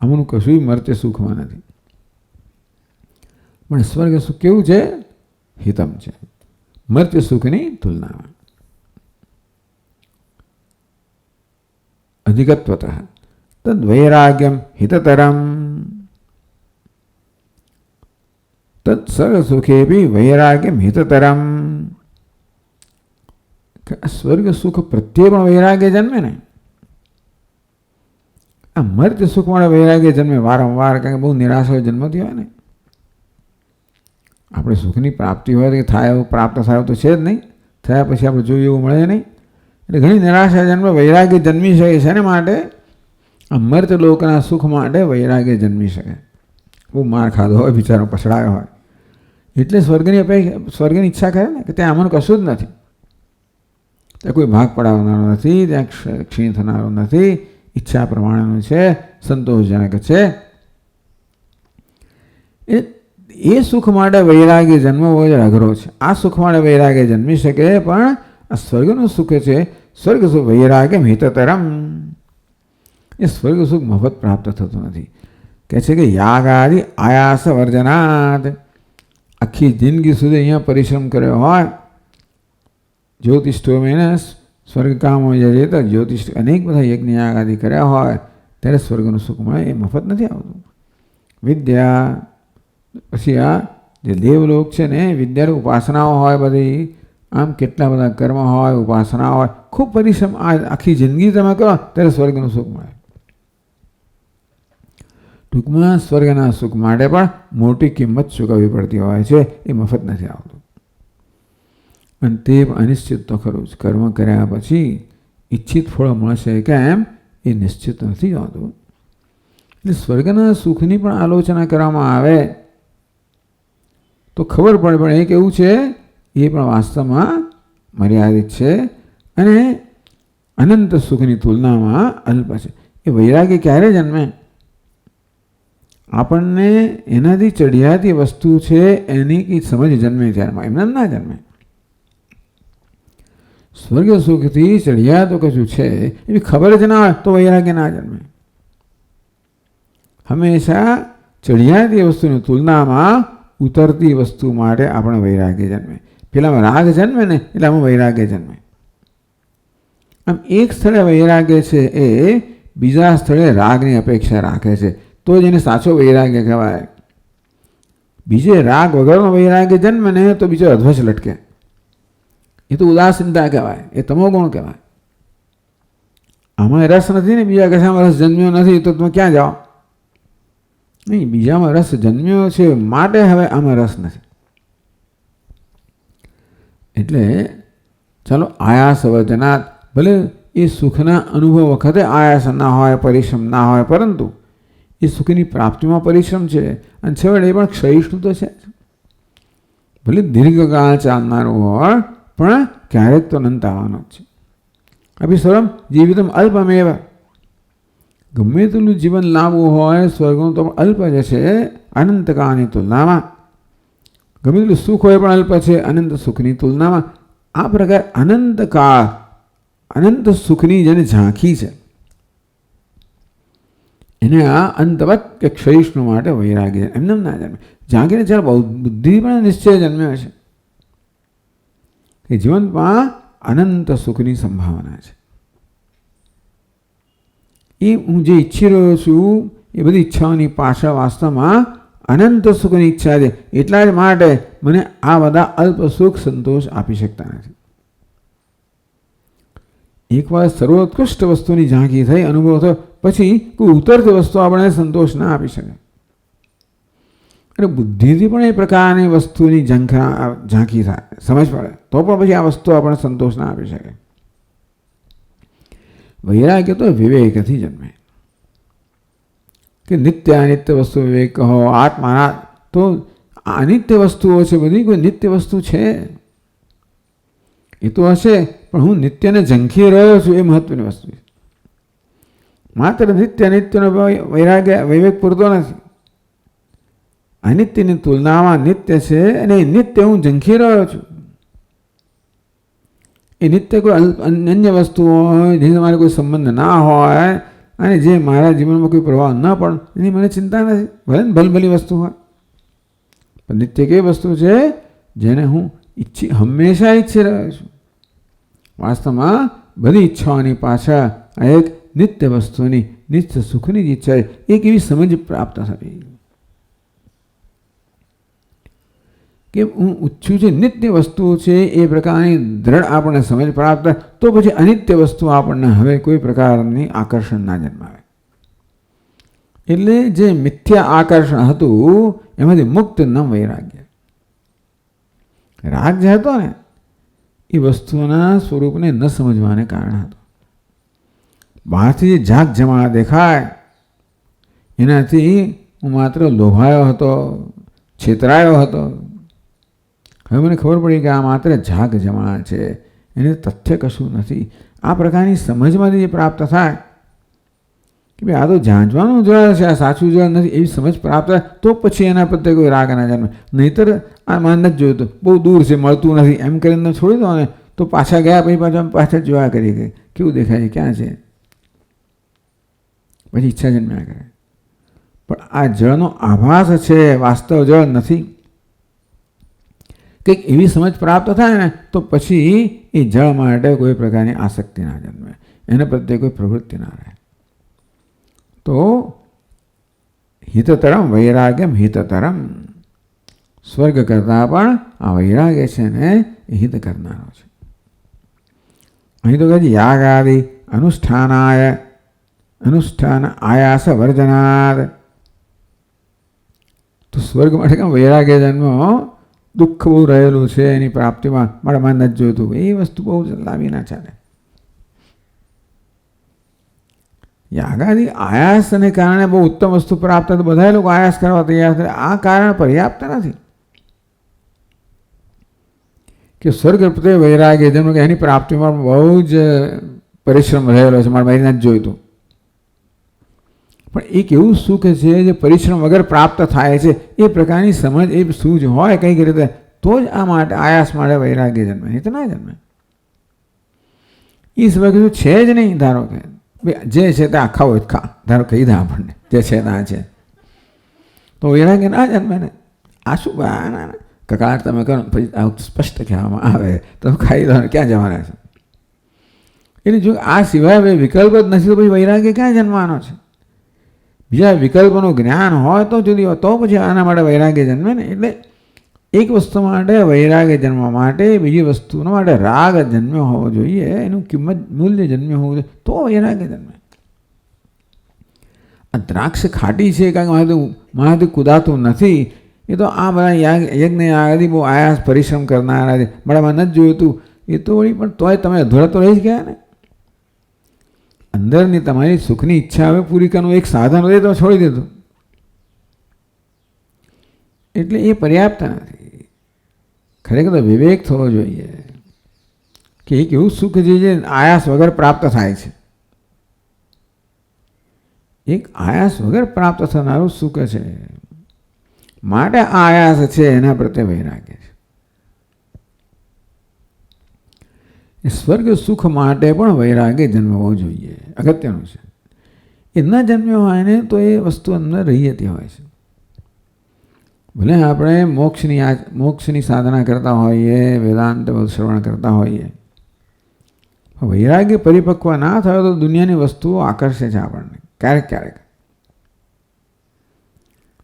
આમનું કશું મર્ત્ય સુખમાં નથી. પણ સ્વર્ગ સુખ કેવું છે? હિતમ છે, મર્ત્ય સુખની તુલનામાં. અધિગત્વતઃ તદ વૈરાગ્યમ હિતતરમ. તદ સ્વર્ગ સુખે બી વૈરાગ્યમ હિતતરમ. સ્વર્ગ સુખ પ્રત્યે પણ વૈરાગ્ય જન્મે ને. આ મર્ત્ય સુખ માટે વૈરાગ્ય જન્મે વારંવાર, કારણ કે બહુ નિરાશા જન્મતી હોય ને. આપણે સુખની પ્રાપ્તિ હોય કે થાય એવું પ્રાપ્ત થાય તો છે જ નહીં, થયા પછી આપણે જોઈએ એવું મળે નહીં. એટલે ઘણી નિરાશા જન્મે વૈરાગ્ય જન્મી શકે છે. એના માટે આ મર્ત્ય લોકના સુખ માટે વૈરાગ્ય જન્મી શકે. બહુ માર ખાધો હોય, બિચારો પછડાયો હોય, એટલે સ્વર્ગની ઈચ્છા કરે ને કે ત્યાં આમાં કશું જ નથી, ત્યાં કોઈ ભાગ પડાવનારો નથી, ત્યાં ક્ષીણ થનારો નથી, ઈચ્છા પ્રમાણેનું છે, સંતોષજનક છે. એ સુખ માટે વૈરાગ્ય જન્મવો જ અઘરો છે. આ સુખ માટે વૈરાગ્ય જન્મી શકે, પણ આ સ્વર્ગનું સુખ છે, સ્વર્ગ સુખ વૈરાગ્ય હિતતરમ. એ સ્વર્ગ સુખ મફત પ્રાપ્ત થતું નથી. કહે છે કે યાગ આદિ આયાસ વર્જનાદ. આખી જિંદગી સુધી અહીંયા પરિશ્રમ કર્યો હોય, જ્યોતિષ્ઠોમેન સ્વર્ગકામો યજેત, જ્યોતિષ અનેક બધા યજ્ઞ આદિ કર્યા હોય ત્યારે સ્વર્ગનું સુખ મળે, એ મફત નથી આવતું. વિદ્યા પછી આ જે દેવલોક છે ને, વિદ્યાની ઉપાસનાઓ હોય બધી, આમ કેટલા બધા કર્મ હોય, ઉપાસના હોય, ખૂબ પરિશ્રમ આખી જિંદગી તમે કરો ત્યારે સ્વર્ગનું સુખ મળે. ટૂંકમાં સ્વર્ગના સુખ માટે પણ મોટી કિંમત ચૂકવવી પડતી હોય છે, એ મફત નથી આવતું. અને તે અનિશ્ચિત તો ખરું જ. કર્મ કર્યા પછી ઈચ્છિત ફળ મળશે કેમ એ નિશ્ચિત નથી હોતું. એટલે સ્વર્ગના સુખની પણ આલોચના કરવામાં આવે તો ખબર પડે, પણ એ કેવું છે, એ પણ વાસ્તવમાં મર્યાદિત છે અને અનંત સુખની તુલનામાં અલ્પ છે. એ વૈરાગ્ય ક્યારે જન્મે? આપણને એનાથી ચડિયાતી વસ્તુ છે એની કંઈ સમજ જન્મે ત્યારે, એમને ના જન્મે. સ્વર્ગ સુખથી ચડિયાતું કશું છે એવી ખબર જ ના હોય તો વૈરાગ્ય ના જન્મે. હંમેશા ચડિયાતી વસ્તુની તુલનામાં ઉતરતી વસ્તુ માટે આપણે વૈરાગ્ય જન્મે. પેલામાં રાગ જન્મે ને એટલે આમાં વૈરાગ્ય જન્મે. આમ એક સ્થળે વૈરાગ્ય છે એ બીજા સ્થળે રાગની અપેક્ષા રાખે છે તો જ એને સાચો વૈરાગ્ય કહેવાય. બીજે રાગ વગરનો વૈરાગ્ય જન્મે ને તો બીજો અધ્વચ લટકે, એ તો ઉદાસીનતા કહેવાય, એ તમોગુણ કહેવાય. આમાં રસ નથી ને, બીજા કશામાં રસ જન્મ્યો નથી તો તમે ક્યાં જાઓ? નહીં, બીજામાં રસ જન્મ્યો છે માટે હવે આમાં રસ નથી. એટલે ચાલો આયાસ વર્જનાત, ભલે એ સુખના અનુભવ વખતે આયાસ ના હોય, પરિશ્રમ ના હોય, પરંતુ એ સુખની પ્રાપ્તિમાં પરિશ્રમ છે અને છેવટે એ પણ ક્ષયિષ્ણુ તો છે. ભલે દીર્ઘકાળ ચાલનારું હોય પણ ક્યારેક તો અનંત આવવાનો જ છે. અભિસ્વરમ જીવિતમ અલ્પમેવ, ગમે તેટલું જીવન લાવવું હોય સ્વર્ગનું તો અલ્પ જ છે અનંતકાળની તુલનામાં. ગમે તેટલું સુખ હોય પણ અલ્પ છે અનંત સુખની તુલનામાં. આ પ્રકારે અનંતકાળ અનંત સુખની જેને ઝાંખી છે એને આ અંતવત કે ક્ષયિષ્ણુ માટે વૈરાગ્ય એમને ના જન્મે. ઝાંખીને ચાલ બુદ્ધિ પણ નિશ્ચય જન્મ્યો છે કે જીવનમાં અનંત સુખની સંભાવના છે. એ હું જે ઈચ્છી રહ્યો છું એ બધી ઈચ્છાઓની પાછળ વાસ્તવમાં અનંત સુખની ઈચ્છા છે. એટલા જ માટે મને આ બધા અલ્પ સુખ સંતોષ આપી શકતા નથી. એકવાર સર્વોત્કૃષ્ટ વસ્તુની ઝાંખી થઈ, અનુભવ થયો, પછી કોઈ ઉતરતી વસ્તુ આપણે સંતોષ ના આપી શકે. અને બુદ્ધિથી પણ એ પ્રકારની વસ્તુની ઝાંખી થાય, સમજ પડે તો પણ પછી આ વસ્તુ આપણને સંતોષ ના આપી શકે. વૈરાગ્ય તો વિવેકથી જન્મે કે નિત્ય અનિત્ય વસ્તુ વિવેક કહો, આત્માના તો અનિત્ય વસ્તુઓ છે બધી, કોઈ નિત્ય વસ્તુ છે એ તો હશે પણ હું નિત્યને ઝંખી રહ્યો છું એ મહત્વની વસ્તુ છે. માત્ર નિત્ય અનિત્યનો વૈરાગ્ય વિવેક પૂરતો નથી. અનિત્યની તુલનામાં નિત્ય છે અને એ નિત્ય હું ઝંખી રહ્યો છું. એ નિત્ય કોઈ અન્ય વસ્તુ હોય જેને મારે કોઈ સંબંધ ના હોય અને જે મારા જીવનમાં કોઈ પ્રભાવ ન પણ એની મને ચિંતા નથી, ભલે ને ભલભલી વસ્તુ હોય. પણ નિત્ય કેવી વસ્તુ છે જેને હું હંમેશા ઈચ્છી રહ્યો છું. વાસ્તવમાં બધી ઈચ્છાઓની પાછળ આ એક નિત્ય વસ્તુની નિત્ય સુખની જ ઈચ્છા એક એવી સમજ પ્રાપ્ત થવી કે હું ઈચ્છું છું નિત્ય વસ્તુઓ છે એ પ્રકારની દ્રઢ આપણને સમજ પ્રાપ્ત, તો પછી અનિત્ય વસ્તુ આપણને હવે કોઈ પ્રકારની આકર્ષણ ના જન્માવે. એટલે જે મિથ્યા આકર્ષણ હતું એમાંથી મુક્ત ન વૈરાગ્ય. રાગ જે હતો ને એ વસ્તુના સ્વરૂપને ન સમજવાને કારણે હતો. બહારથી જે ઝાક જમા દેખાય એનાથી હું માત્ર લોભાયો હતો, છેતરાયો હતો. હવે મને ખબર પડી કે આ માત્ર ઝાક જમા છે, એને તથ્ય કશું નથી. આ પ્રકારની સમજમાંથી જે પ્રાપ્ત થાય કે ભાઈ આ તો જાંચવાનું જળ છે, આ સાચું જળ નથી, એવી સમજ પ્રાપ્ત થાય તો પછી એના પ્રત્યે કોઈ રાગ ના જન્મે. નહીંતર આ માન નથી જોયું, બહુ દૂર છે, મળતું નથી એમ કરીને છોડી દો ને તો પાછા ગયા પછી પાછા જોયા કરી ગઈ કેવું દેખાય છે, ક્યાં છે, પછી ઈચ્છા જન્મ્યા કરે. પણ આ જળનો આભાસ છે, વાસ્તવ જળ નથી. કંઈક એવી સમજ પ્રાપ્ત થાય ને તો પછી એ જળ માટે કોઈ પ્રકારની આસક્તિ ના જન્મે, એના પ્રત્યે કોઈ પ્રવૃત્તિ ના રહે. તો હિતતરમ વૈરાગ્યમ હિતતરમ, સ્વર્ગ કરતાં પણ આ વૈરાગ્ય છે ને એ હિત કરનારો છે. અહીં તો કહે છે યાગ આદિ અનુષ્ઠાન આયાસ વર્જનાદ. તો સ્વર્ગ માટે કેમ વૈરાગ્ય જન્મ, દુઃખ બહુ રહેલું છે એની પ્રાપ્તિમાં, મારા મન નથી જોઈતું, એ વસ્તુ બહુ લાવી ના ચાલે. યાગાદી આયાસને કારણે બહુ ઉત્તમ વસ્તુ પ્રાપ્ત થાય તો બધા લોકો આયાસ કરવા તૈયાર થાય. આ કારણ પર્યાપ્ત નથી કે સ્વર્ગ પ્રત્યે વૈરાગ્ય જેમ કે એની પ્રાપ્તિમાં બહુ જ પરિશ્રમ રહેલો છે, મારા ભાઈ નથી જોઈતું. પણ એક એવું સુખ છે જે પરિશ્રમ વગર પ્રાપ્ત થાય છે, એ પ્રકારની સમજ એ સૂઝ હોય કંઈક રીતે તો જ આ માટે આયાસ માટે વૈરાગ્ય જન્મે, નહીં તો ના જન્મે. એ સિવાય કીધું છે જ નહીં. ધારો કે જે છે તે આખા હોય ખા, ધારો કહી દે આપણને જે છે ત્યાં છે, તો વૈરાગ્ય ના જન્મે ને. આ શું કકાળ તમે કરો પછી સ્પષ્ટ કહેવામાં આવે તો ખાઈ દો, ક્યાં જવાના છે? એટલે જો આ સિવાય વિકલ્પ જ નથી તો પછી વૈરાગ્ય ક્યાં જન્મવાનો છે? બીજા વિકલ્પોનું જ્ઞાન હોય તો જુદી હોય, તો પછી આના માટે વૈરાગ્ય જન્મે ને. એટલે એક વસ્તુ માટે વૈરાગ્ય જન્મવા માટે બીજી વસ્તુનો માટે રાગ જન્મ્યો હોવો જોઈએ, એનું કિંમત મૂલ્ય જન્મ્યો હોવું જોઈએ, તો વૈરાગ્ય જન્મે. આ દ્રાક્ષ ખાટી છે કારણ કે મારાથી કુદાતું નથી, એ તો આ બધા યજ્ઞ આદિ બહુ આયાસ પરિશ્રમ કરનારા છે, મારામાં નથી જોઈતું, એ તો વળી પણ તોય તમે અધૂરા તો રહી જ ગયા ને. અંદરની તમારી સુખની ઈચ્છા હવે પૂરી કરવાનું એક સાધન હોય તો છોડી દીધું, એટલે એ પર્યાપ્ત નથી. ખરેખર તો વિવેક થવો જોઈએ કે એક એવું સુખ છે જે આયાસ વગર પ્રાપ્ત થાય છે. એક આયાસ વગર પ્રાપ્ત થનારું સુખ છે, માટે આ આયાસ છે એના પ્રત્યે વૈરાગ્ય છે. સ્વર્ગ સુખ માટે પણ વૈરાગ્ય જન્મવો જોઈએ, અગત્યનું છે. એ ન જન્મ્યો હોય ને તો એ વસ્તુ અંદર રહી જતી હોય છે. ભલે આપણે મોક્ષની સાધના કરતા હોઈએ, વેદાંત શ્રવણ કરતા હોઈએ, વૈરાગ્ય પરિપક્વ ના થયો તો દુનિયાની વસ્તુઓ આકર્ષે છે આપણને ક્યારેક ક્યારેક.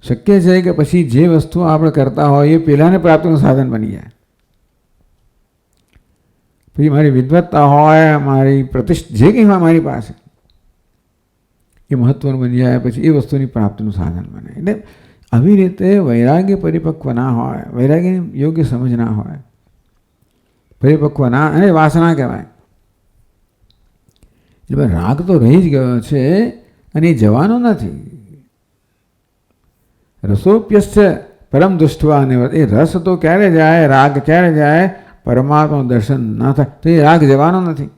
શક્ય છે કે પછી જે વસ્તુ આપણે કરતા હોઈએ પેલાને પ્રાપ્તિનું સાધન બની જાય. પછી મારી વિદ્વત્તા હોય, મારી પ્રતિષ્ઠા જે કંઈ હોય મારી પાસે, એ મહત્વનું બની જાય, પછી એ વસ્તુની પ્રાપ્તિનું સાધન બને. એટલે આવી રીતે વૈરાગ્ય પરિપક્વ ના હોય, વૈરાગ્યની યોગ્ય સમજ ના હોય, પરિપક્વ ના, અને વાસના કહેવાય. એટલે રાગ તો રહી જ ગયો છે અને એ જવાનો નથી. રસોપ્યસ્ય પરમ દુષ્ટવા નિવર્ત. એ રસ તો ક્યારે જાય, રાગ ક્યારે જાય, પરમાત્માનું દર્શન ના થાય તો એ રાગ જવાનો નથી.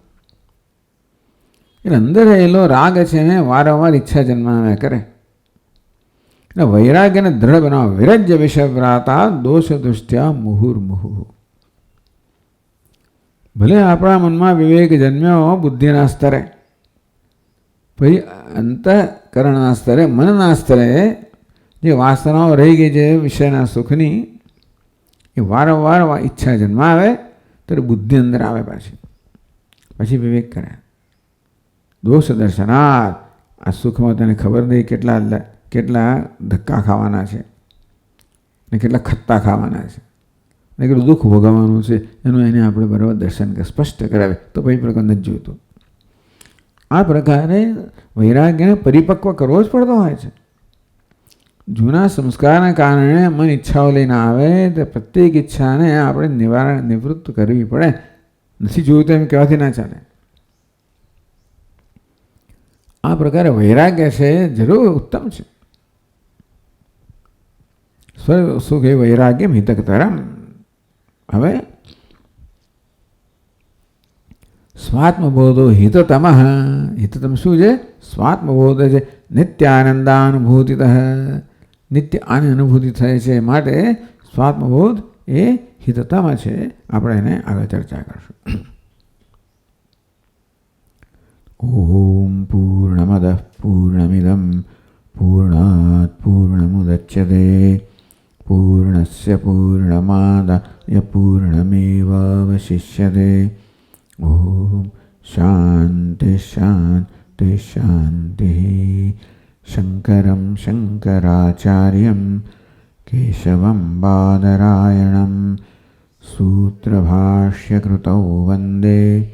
એટલે અંદર રહેલો રાગ છે ને વારંવાર ઈચ્છા જન્માવ્યા કરે. એટલે વૈરાગ્યને દ્રઢ બનાવો. વિરજ્ય વિષયવ્રાતા દોષ દુષ્ટ્યા મુહુર્મુહુ. ભલે આપણા મનમાં વિવેક જન્મ્યો બુદ્ધિના સ્તરે, પછી અંતઃકરણના સ્તરે, મનના સ્તરે જે વાસનાઓ રહી ગઈ છે વિષયના સુખની, એ વારંવાર ઈચ્છા જન્માવે ત્યારે બુદ્ધિ અંદર આવે, પછી વિવેક કરે. દોષ દર્શનાર્થ. આ સુખમાં તને ખબર નહીં કેટલા ધક્કા ખાવાના છે ને કેટલા ખત્તા ખાવાના છે ને કેટલું દુઃખ ભોગવવાનું છે, એનું એને આપણે બરાબર દર્શન સ્પષ્ટ કરાવે તો પછી પ્રકાર નથી જોઈતું. આ પ્રકારે વૈરાગ્યને પરિપક્વ કરવો જ પડતો હોય છે. જૂના સંસ્કારના કારણે મન ઈચ્છાઓ લઈને આવે તો પ્રત્યેક ઈચ્છાને આપણે નિવૃત્ત કરવી પડે. નથી જોયું તો એમ કહેવાથી ના ચાલે. આ પ્રકારે વૈરાગ્ય છે જરૂર ઉત્તમ છે. સ્વર્ગ સુખ એ વૈરાગ્ય હિતકતરમ. હવે સ્વાત્મબોધો હિતતમ. હિતતમ શું છે? સ્વાત્મબોધ છે. નિત્યાનંદાનુભૂતિ, નિત્ય આની અનુભૂતિ થાય છે, માટે સ્વાત્મબોધ એ હિતતમ છે. આપણે એને આગળ ચર્ચા કરશું. ઓમ પૂર્ણમદઃ પૂર્ણમિદં પૂર્ણાત પૂર્ણમુદચ્યતે पूर्णस्य पूर्णमादाय पूर्णमेवावशिष्यते। ॐ शान्ति शान्ति शान्तिः। शङ्करं शङ्कराचार्यं केशवं बादरायणं सूत्रभाष्यकृतौ वन्दे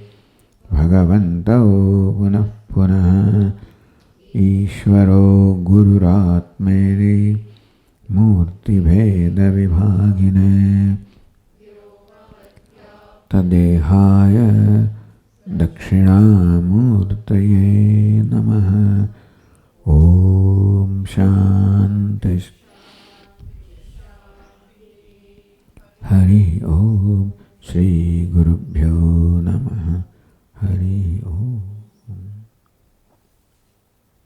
भगवन्तौ पुनः पुनः। ईश्वरो गुरुरात्मेति मूर्तिभेदविभागिने तदेहाय दक्षिणामूर्तये नमः। ॐ शान्ति। हरि ओम। श्री गुरुभ्यो